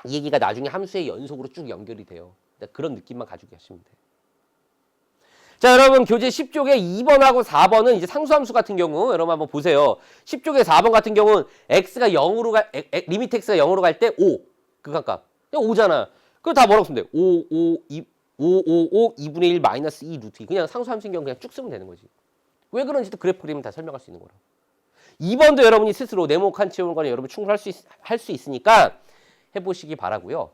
[SPEAKER 1] 이 얘기가 나중에 함수의 연속으로 쭉 연결이 돼요. 그런 느낌만 가지고 계시면 돼요. 자, 여러분 교재 10쪽에 2번하고 4번은 이제 상수함수 같은 경우 여러분 한번 보세요. 10쪽에 4번 같은 경우는 x가 0으로 리미트 x가 0으로 갈 때 5 극한값. 5잖아. 그럼 다 뭐라고 쓰면 돼? 5 2분의 1 마이너스 2 루트 2. 그냥 상수함수인 경우 그냥 쭉 쓰면 되는 거지. 왜 그런지도 그래프 그리면 다 설명할 수 있는 거라. 2번도 여러분이 스스로 네모칸 채우는 여러분 충분히 할 수 있으니까 해보시기 바라고요.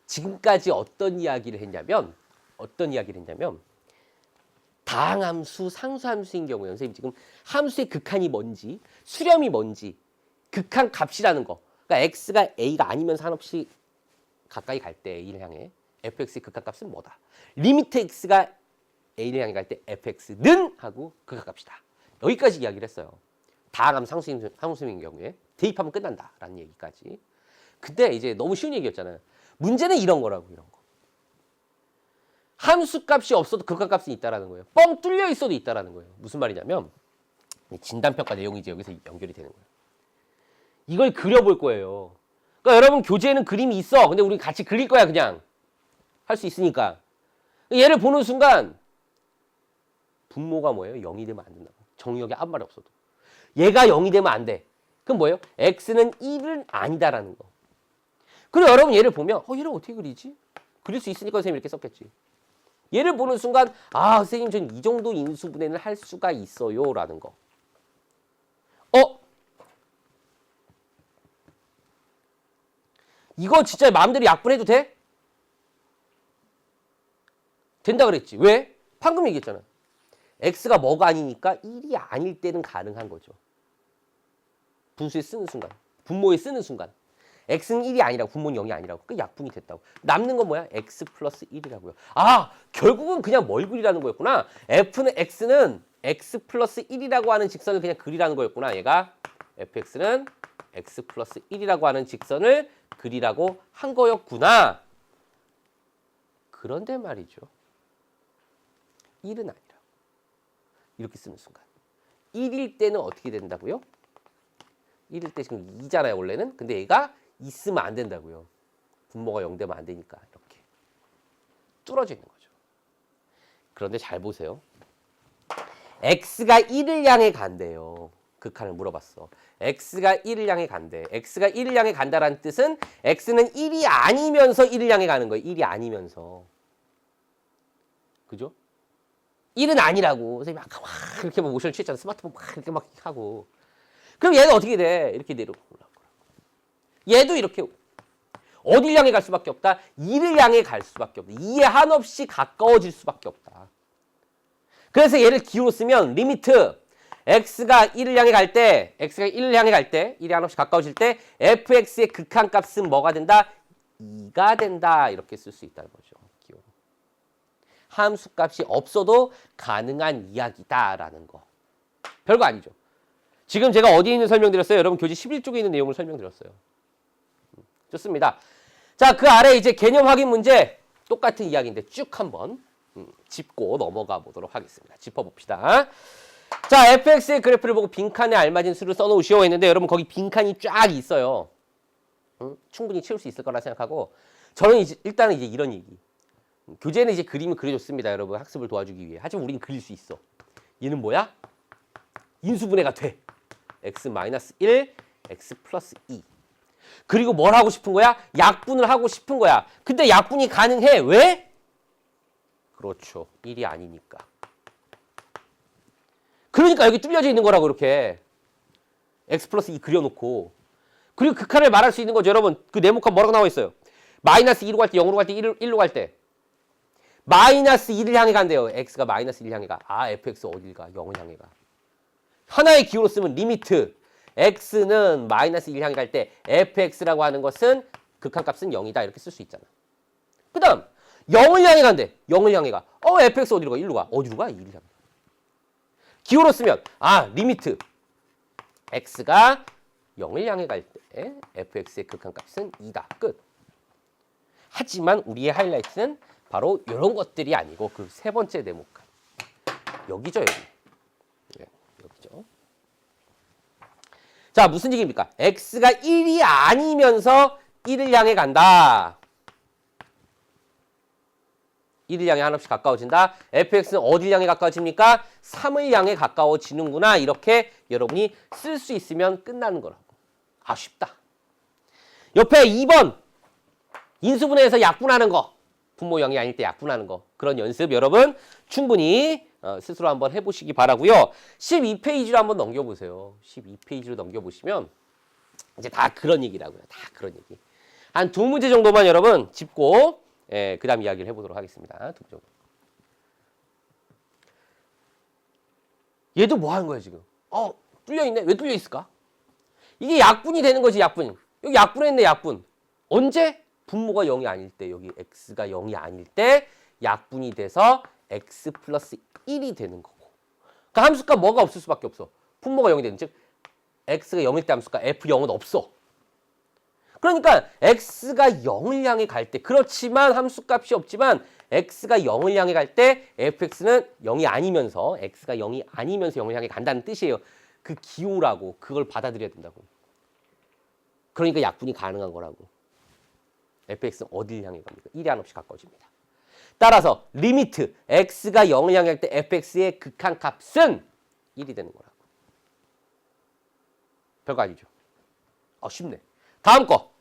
[SPEAKER 1] 지금까지 어떤 이야기를 했냐면 다항함수, 상수함수인 경우에 선생님 지금 함수의 극한이 뭔지, 수렴이 뭔지, 극한 값이라는 거. 그러니까 x가 a가 아니면서 한없이 가까이 갈 때 a를 향해 fx의 극한 값은 뭐다. 리미트 x가 a를 향해 갈 때 fx는 하고 극한 값이다. 여기까지 이야기를 했어요. 다항함 상수인 경우에 대입하면 끝난다라는 얘기까지. 근데 이제 너무 쉬운 얘기였잖아요. 문제는 이런 거라고, 이런 거. 함수 값이 없어도 극한값은 있다라는 거예요. 뻥 뚫려 있어도 있다라는 거예요. 무슨 말이냐면 진단평가 내용이 이제 여기서 연결이 되는 거예요. 이걸 그려볼 거예요. 그러니까 여러분 교재에는 그림이 있어. 근데 우리 같이 그릴 거야, 그냥. 할 수 있으니까. 얘를 보는 순간 분모가 뭐예요? 0이 되면 안 된다고. 정의역에 아무 말이 없어도. 얘가 0이 되면 안 돼. 그럼 뭐예요? x는 1은 아니다라는 거. 그리고 여러분 얘를 보면 얘를 어떻게 그리지? 그릴 수 있으니까 선생님이 이렇게 썼겠지. 얘를 보는 순간 선생님 전 이 정도 인수분해는 할 수가 있어요 라는 거. 이거 진짜 마음대로 약분해도 돼? 된다 그랬지. 왜? 방금 얘기했잖아. x가 뭐가 아니니까 1이 아닐 때는 가능한 거죠. 분수에 쓰는 순간. 분모에 쓰는 순간. x는 1이 아니라고, 분모는 0이 아니라고. 그 약분이 됐다고. 남는 건 뭐야? x 플러스 1이라고요. 결국은 그냥 뭘 그리라는 거였구나. x는 x 플러스 1이라고 하는 직선을 그냥 그리라는 거였구나. 얘가 fx는 x 플러스 1이라고 하는 직선을 그리라고 한 거였구나. 그런데 말이죠. 1은 아니라. 이렇게 쓰는 순간. 1일 때는 어떻게 된다고요? 1일 때 지금 2잖아요, 원래는. 근데 얘가 있으면 안 된다고요. 분모가 0 되면 안 되니까 이렇게 뚫어져 있는 거죠. 그런데 잘 보세요. x가 1을 향해 간대요. 극한을 물어봤어. x가 1을 향해 간대. x가 1을 향해 간다라는 뜻은 x는 1이 아니면서 1을 향해 가는 거예요. 1이 아니면서. 그죠? 1은 아니라고. 선생님이 아까 막 이렇게 막 모션을 취했잖아. 스마트폰 막 이렇게 막 하고. 그럼 얘는 어떻게 돼? 이렇게 내려오고. 얘도 이렇게 어딜 향해 갈 수밖에 없다? 2를 향해 갈 수밖에 없다. 2에 한없이 가까워질 수밖에 없다. 그래서 얘를 기호로 쓰면 리미트 x가 1을 향해 갈 때, 1에 한없이 가까워질 때 fx의 극한값은 뭐가 된다? 2가 된다. 이렇게 쓸 수 있다는 거죠. 기호로. 함수값이 없어도 가능한 이야기다라는 거. 별거 아니죠. 지금 제가 어디에 있는 설명드렸어요? 여러분 교재 11쪽에 있는 내용을 설명드렸어요. 좋습니다. 자, 그 아래 이제 개념 확인 문제 똑같은 이야기인데 쭉 한번 짚고 넘어가 보도록 하겠습니다. 짚어봅시다. 자, fx의 그래프를 보고 빈칸에 알맞은 수를 써놓으시오 했는데 여러분 거기 빈칸이 쫙 있어요. 충분히 채울 수 있을 거라 생각하고 저는 이제 일단은 이제 이런 얘기. 교재는 이제 그림을 그려줬습니다. 여러분 학습을 도와주기 위해. 하지만 우리는 그릴 수 있어. 얘는 뭐야? 인수분해가 돼. x-1, x 플러스 2. 그리고 뭘 하고 싶은 거야? 약분을 하고 싶은 거야. 근데 약분이 가능해. 왜? 그렇죠. 1이 아니니까. 그러니까 여기 뚫려져 있는 거라고 이렇게. x 플러스 2 그려놓고. 그리고 극한을 말할 수 있는 거죠. 여러분 그 네모칸 뭐라고 나와 있어요? 마이너스 2로 갈 때, 0으로 갈 때, 1로 갈 때. 마이너스 1을 향해 간대요. x가 마이너스 1을 향해 가. fx 어딜 가? 0을 향해 가. 하나의 기호로 쓰면 리미트. x는 마이너스 1을 향해 갈 때 fx라고 하는 것은 극한값은 0이다. 이렇게 쓸 수 있잖아. 그 다음 0을 향해 간대. 0을 향해 가. fx 어디로 가? 1로 가. 어디로 가? 1을 향해. 기호로 쓰면 리미트. x가 0을 향해 갈 때 fx의 극한값은 2다. 끝. 하지만 우리의 하이라이트는 바로 이런 것들이 아니고 그 세 번째 네모칸. 여기죠, 여기. 네, 여기죠. 자, 무슨 얘기입니까? x가 1이 아니면서 1을 향해 간다. 1을 향해 한없이 가까워진다. fx는 어디를 향해 가까워집니까? 3을 향해 가까워지는구나. 이렇게 여러분이 쓸 수 있으면 끝나는 거라고. 아, 쉽다. 옆에 2번. 인수분해에서 약분하는 거. 분모 0이 아닐 때 약분하는 거. 그런 연습 여러분 충분히 스스로 한번 해보시기 바라고요. 12페이지로 한번 넘겨보세요. 12페이지로 넘겨보시면 이제 다 그런 얘기라고요. 다 그런 얘기. 한 두 문제 정도만 여러분 짚고 그 다음 이야기를 해보도록 하겠습니다. 두 문제 정도. 얘도 뭐 하는 거야 지금? 뚫려있네. 왜 뚫려있을까? 이게 약분이 되는 거지, 약분. 여기 약분했네, 약분. 언제? 분모가 0이 아닐 때, 여기 x가 0이 아닐 때 약분이 돼서 x 플러스 1이 되는 거고. 그러니까 함수가 뭐가 없을 수밖에 없어. 분모가 0이 되는, 즉 x가 0일 때 함수가 f0은 없어. 그러니까 x가 0을 향해 갈 때, 그렇지만 함수값이 없지만 x가 0을 향해 갈 때 fx는 0이 아니면서 x가 0이 아니면서 0을 향해 간다는 뜻이에요. 그 기호라고. 그걸 받아들여야 된다고. 그러니까 약분이 가능한 거라고. fx는 어디를 향해 갑니까? 1이 한없이 가까워집니다. 따라서 리미트 x가 0을 향해 갈 때 fx의 극한값은 1이 되는 거라고. 별거 아니죠. 쉽네. 다음 거.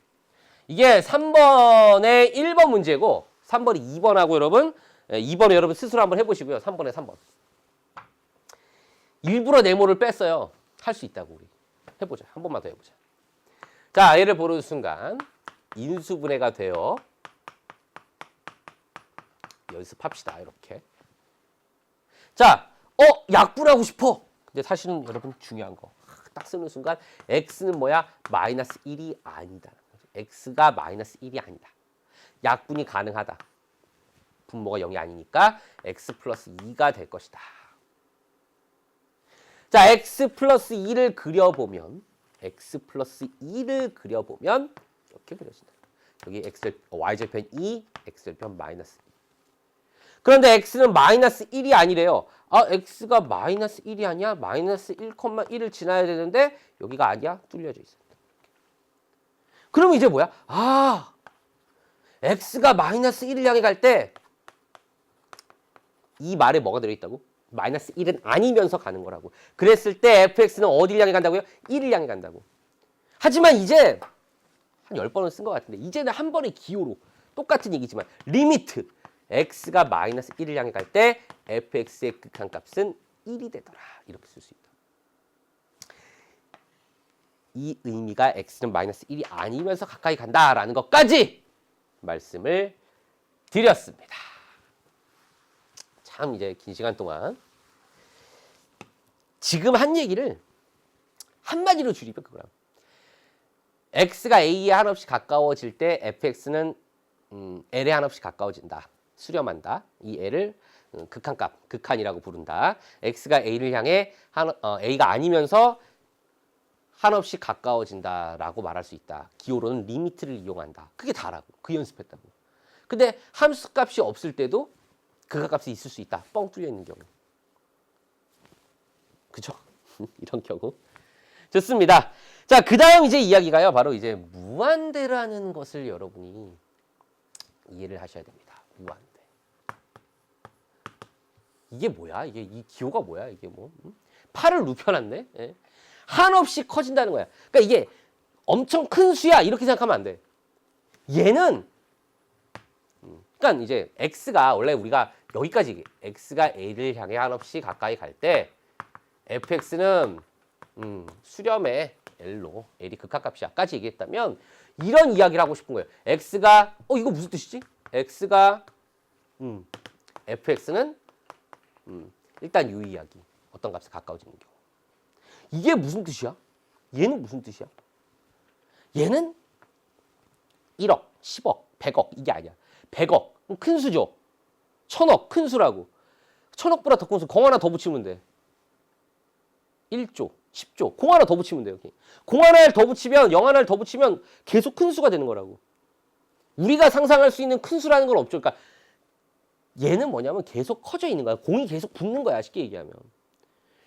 [SPEAKER 1] 이게 3번의 1번 문제고 3번이 2번하고 여러분 2번에 여러분 스스로 한번 해보시고요. 3번에 3번. 일부러 네모를 뺐어요. 할 수 있다고 우리. 해보자. 한 번만 더 해보자. 자, 얘를 보는 순간 인수분해가 돼요. 연습합시다. 이렇게. 자, 약분하고 싶어. 근데 사실은 여러분 중요한 거. 딱 쓰는 순간 x는 뭐야? 마이너스 1이 아니다. x가 마이너스 1이 아니다. 약분이 가능하다. 분모가 0이 아니니까 x 플러스 2가 될 것이다. 자, x 플러스 2를 그려보면 이렇게 그려진다. 여기 y절편 2, x절편 마이너스 2. 그런데 x는 마이너스 1이 아니래요. x가 마이너스 1이 아니야? 마이너스 1,1을 지나야 되는데 여기가 아니야? 뚫려져 있어. 그러면 이제 뭐야? x가 마이너스 1을 향해 갈 때 이 말에 뭐가 들어있다고? 마이너스 1은 아니면서 가는 거라고. 그랬을 때 fx는 어디를 향해 간다고요? 1을 향해 간다고. 하지만 이제 한 10번은 쓴 것 같은데 이제는 한 번의 기호로 똑같은 얘기지만 리미트 x가 마이너스 1을 향해 갈 때 fx의 극한값은 1이 되더라. 이렇게 쓸 수 있다. 이 의미가 x는 마이너스 1이 아니면서 가까이 간다라는 것까지 말씀을 드렸습니다. 참 이제 긴 시간 동안 지금 한 얘기를 한마디로 줄이면 그거야. x가 a에 한없이 가까워질 때 fx는 l에 한없이 가까워진다. 수렴한다. 이 l을 극한값, 극한이라고 부른다. x가 a를 향해 a가 아니면서 한없이 가까워진다라고 말할 수 있다. 기호로는 리미트를 이용한다. 그게 다라고. 그 연습했다고. 근데 함수값이 없을 때도 극한값이 있을 수 있다. 뻥 뚫려 있는 경우. 그죠? 이런 경우. 좋습니다. 자, 그 다음 이제 이야기가요. 바로 이제 무한대라는 것을 여러분이 이해를 하셔야 됩니다. 무한대. 이게 뭐야? 이 기호가 뭐야? 이게 뭐? 팔을 눕혀놨네? 예? 한없이 커진다는 거야. 그러니까 이게 엄청 큰 수야. 이렇게 생각하면 안 돼. 얘는, 그러니까 이제 x가 원래 우리가 여기까지 x가 a를 향해 한없이 가까이 갈 때 fx는 수렴의 l로 l이 극한값이야까지 얘기했다면 이런 이야기를 하고 싶은 거예요. x가 이거 무슨 뜻이지? x가 fx는 일단 이 이야기 어떤 값에 가까워지는 경우. 이게 무슨 뜻이야? 얘는 무슨 뜻이야? 얘는 1억, 10억, 100억 이게 아니야. 100억 큰 수죠. 1000억 큰 수라고. 1000억보다 더 큰 수 공 하나 더 붙이면 돼. 1조, 10조 공 하나 더 붙이면 돼. 여기 공 하나를 더 붙이면 0 하나를 더 붙이면 계속 큰 수가 되는 거라고. 우리가 상상할 수 있는 큰 수라는 건 없죠. 그러니까 얘는 뭐냐면 계속 커져 있는 거야. 공이 계속 붙는 거야. 쉽게 얘기하면.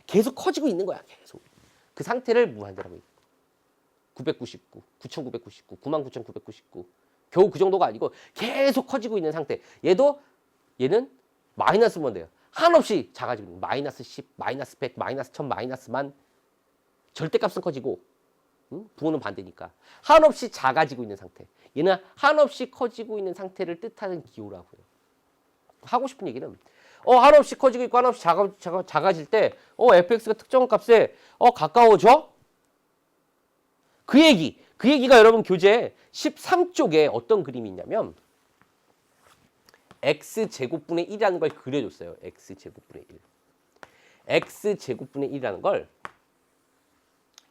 [SPEAKER 1] 계속 커지고 있는 거야. 계속. 그 상태를 무한대라고 얘기해. 999, 9999, 99,999. 겨우 그 정도가 아니고 계속 커지고 있는 상태. 얘는 마이너스 보면 돼요. 한없이 작아지고 있는 마이너스 10, 마이너스 100, 마이너스 1000, 마이너스 만. 절대값은 커지고 부호는 반대니까. 한없이 작아지고 있는 상태. 얘는 한없이 커지고 있는 상태를 뜻하는 기호라고요. 하고 싶은 얘기는 한없이 커지고 있고 한없이 작아질 때 fx가 특정 값에 가까워져? 그 얘기가 여러분 교재 13쪽에 어떤 그림이 있냐면 x제곱분의 1이라는 걸 그려줬어요. x제곱분의 1. x제곱분의 1이라는 걸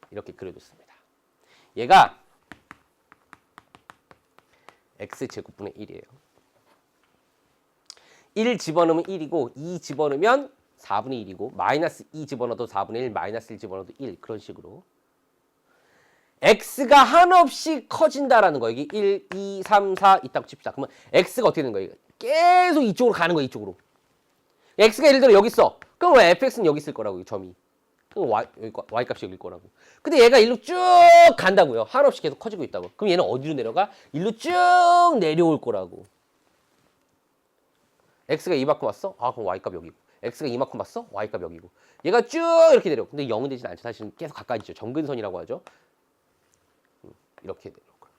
[SPEAKER 1] 이렇게 그려줬습니다. 얘가 x제곱분의 1이에요. 1 집어넣으면 1이고 2 집어넣으면 4분의 1이고 마이너스 2 집어넣어도 4분의 1, 마이너스 1 집어넣어도 1 그런 식으로 x가 한없이 커진다라는 거예요. 여기 1, 2, 3, 4 있다고 칩시다. 그러면 x가 어떻게 되는 거예요? 계속 이쪽으로 가는 거예요. 이쪽으로. x가 예를 들어 여기 있어. 그럼 fx는 여기 있을 거라고 점이. 그럼 y 값이 여기일 거라고. 근데 얘가 일로 쭉 간다고요. 한없이 계속 커지고 있다고. 그럼 얘는 어디로 내려가? 일로 쭉 내려올 거라고. x가 이만큼 왔어? 그럼 y값 여기고. x가 이만큼 왔어? y값 여기고. 얘가 쭉 이렇게 내려. 근데 0은 되진 않죠. 사실은 계속 가까이지죠. 정근선이라고 하죠. 이렇게 내려올 거야.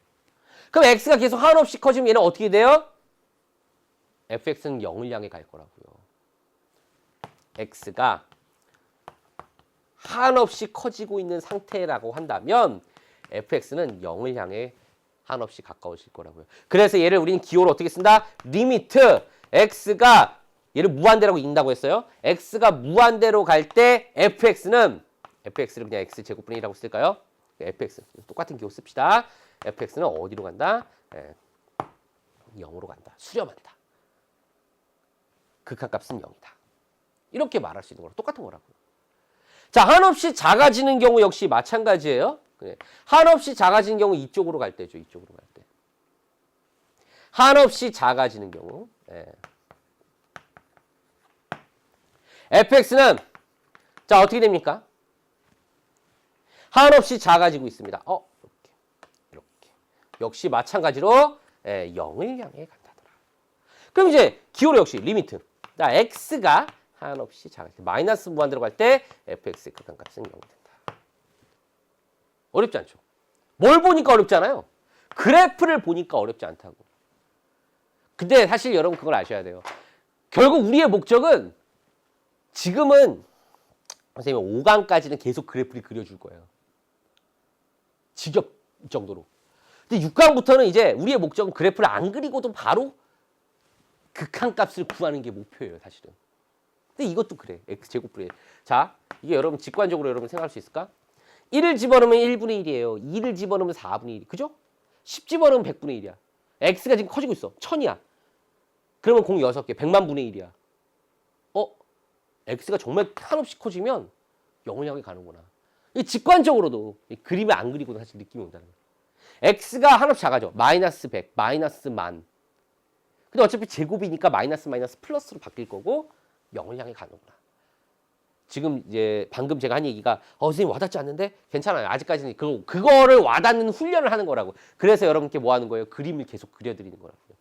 [SPEAKER 1] 그럼 x가 계속 한없이 커지면 얘는 어떻게 돼요? fx는 0을 향해 갈 거라고요. x가 한없이 커지고 있는 상태라고 한다면 fx는 0을 향해 한없이 가까워질 거라고요. 그래서 얘를 우리는 기호로 어떻게 쓴다? 리미트 x가 얘를 무한대라고 읽는다고 했어요. x가 무한대로 갈 때 fx를 그냥 x제곱분의 1이라고 쓸까요? fx 똑같은 기호 씁시다. fx는 어디로 간다? 0으로 간다. 수렴한다. 극한값은 0이다. 이렇게 말할 수 있는 거랑 똑같은 거라고요. 자, 한없이 작아지는 경우 역시 마찬가지예요. 한없이 작아지는 경우 이쪽으로 갈 때죠. 이쪽으로 갈 때. 한없이 작아지는 경우. fx는 자, 어떻게 됩니까? 한없이 작아지고 있습니다. 이렇게. 역시 마찬가지로 0을 향해 간다더라. 그럼 이제 기호로 역시 리미트. 자, x가 한없이 작아질 때 마이너스 무한대로 갈 때 fx의 극한값은 0이 된다. 어렵지 않죠? 뭘 보니까 어렵잖아요. 그래프를 보니까 어렵지 않다고. 근데 사실 여러분 그걸 아셔야 돼요. 결국 우리의 목적은 지금은 선생님 5강까지는 계속 그래프를 그려줄 거예요. 지겹 정도로. 근데 6강부터는 이제 우리의 목적은 그래프를 안 그리고도 바로 극한값을 구하는 게 목표예요, 사실은. 근데 이것도 그래. x제곱분의 1. 자, 이게 여러분 직관적으로 여러분 생각할 수 있을까? 1을 집어넣으면 1분의 1이에요. 2를 집어넣으면 4분의 1. 그죠? 10 집어넣으면 100분의 1이야. x가 지금 커지고 있어. 1000이야. 그러면 공 6개. 100만 분의 1이야. x가 정말 한없이 커지면 0을 향해 가는구나. 직관적으로도 그림을 안 그리고도 사실 느낌이 온다는 거야. x가 한없이 작아져. 마이너스 100, 마이너스 만. 근데 어차피 제곱이니까 마이너스 플러스로 바뀔 거고 0을 향해 가는구나. 지금 이제 방금 제가 한 얘기가 선생님 와닿지 않는데 괜찮아요. 아직까지는 그거를 와닿는 훈련을 하는 거라고. 그래서 여러분께 뭐 하는 거예요? 그림을 계속 그려드리는 거라고요.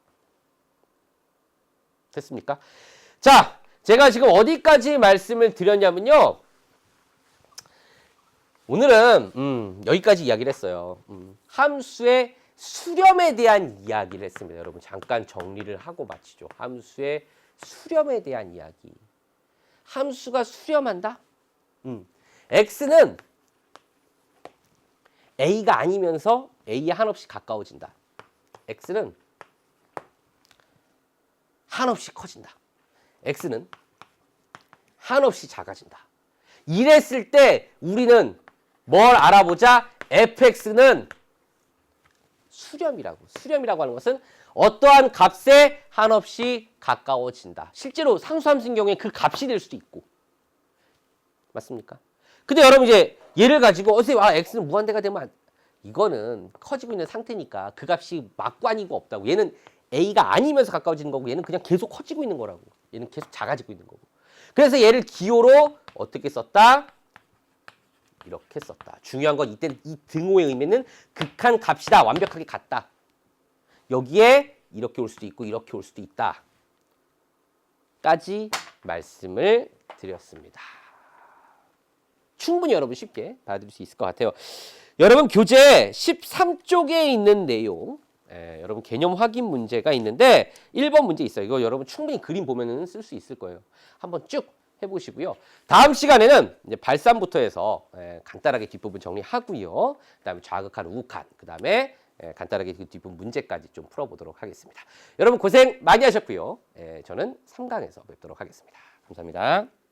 [SPEAKER 1] 됐습니까? 자, 제가 지금 어디까지 말씀을 드렸냐면요. 오늘은 여기까지 이야기를 했어요. 함수의 수렴에 대한 이야기를 했습니다. 여러분 잠깐 정리를 하고 마치죠. 함수의 수렴에 대한 이야기. 함수가 수렴한다? x는 a가 아니면서 a에 한없이 가까워진다. x는 한없이 커진다. x는 한없이 작아진다. 이랬을 때 우리는 뭘 알아보자? fx는 수렴이라고. 수렴이라고 하는 것은 어떠한 값에 한없이 가까워진다. 실제로 상수함수인 경우에 그 값이 될 수도 있고. 맞습니까? 근데 여러분 이제 얘를 가지고 선생님 x는 무한대가 되면 이거는 커지고 있는 상태니까 그 값이 맞고 아니고 없다고. 얘는 a가 아니면서 가까워지는 거고 얘는 그냥 계속 커지고 있는 거라고. 얘는 계속 작아지고 있는 거고. 그래서 얘를 기호로 어떻게 썼다? 이렇게 썼다. 중요한 건 이때 이 등호의 의미는 극한 값이다. 완벽하게 같다. 여기에 이렇게 올 수도 있고 이렇게 올 수도 있다. 까지 말씀을 드렸습니다. 충분히 여러분 쉽게 받아들일 수 있을 것 같아요. 여러분 교재 13쪽에 있는 내용, 여러분 개념 확인 문제가 있는데 1번 문제 있어요. 이거 여러분 충분히 그림 보면은 쓸 수 있을 거예요. 한번 쭉 해보시고요. 다음 시간에는 이제 발산부터 해서 간단하게 뒷부분 정리하고요. 그다음에 좌극한, 우극한, 그다음에 간단하게 그 뒷부분 문제까지 좀 풀어보도록 하겠습니다. 여러분 고생 많이 하셨고요. 저는 3강에서 뵙도록 하겠습니다. 감사합니다.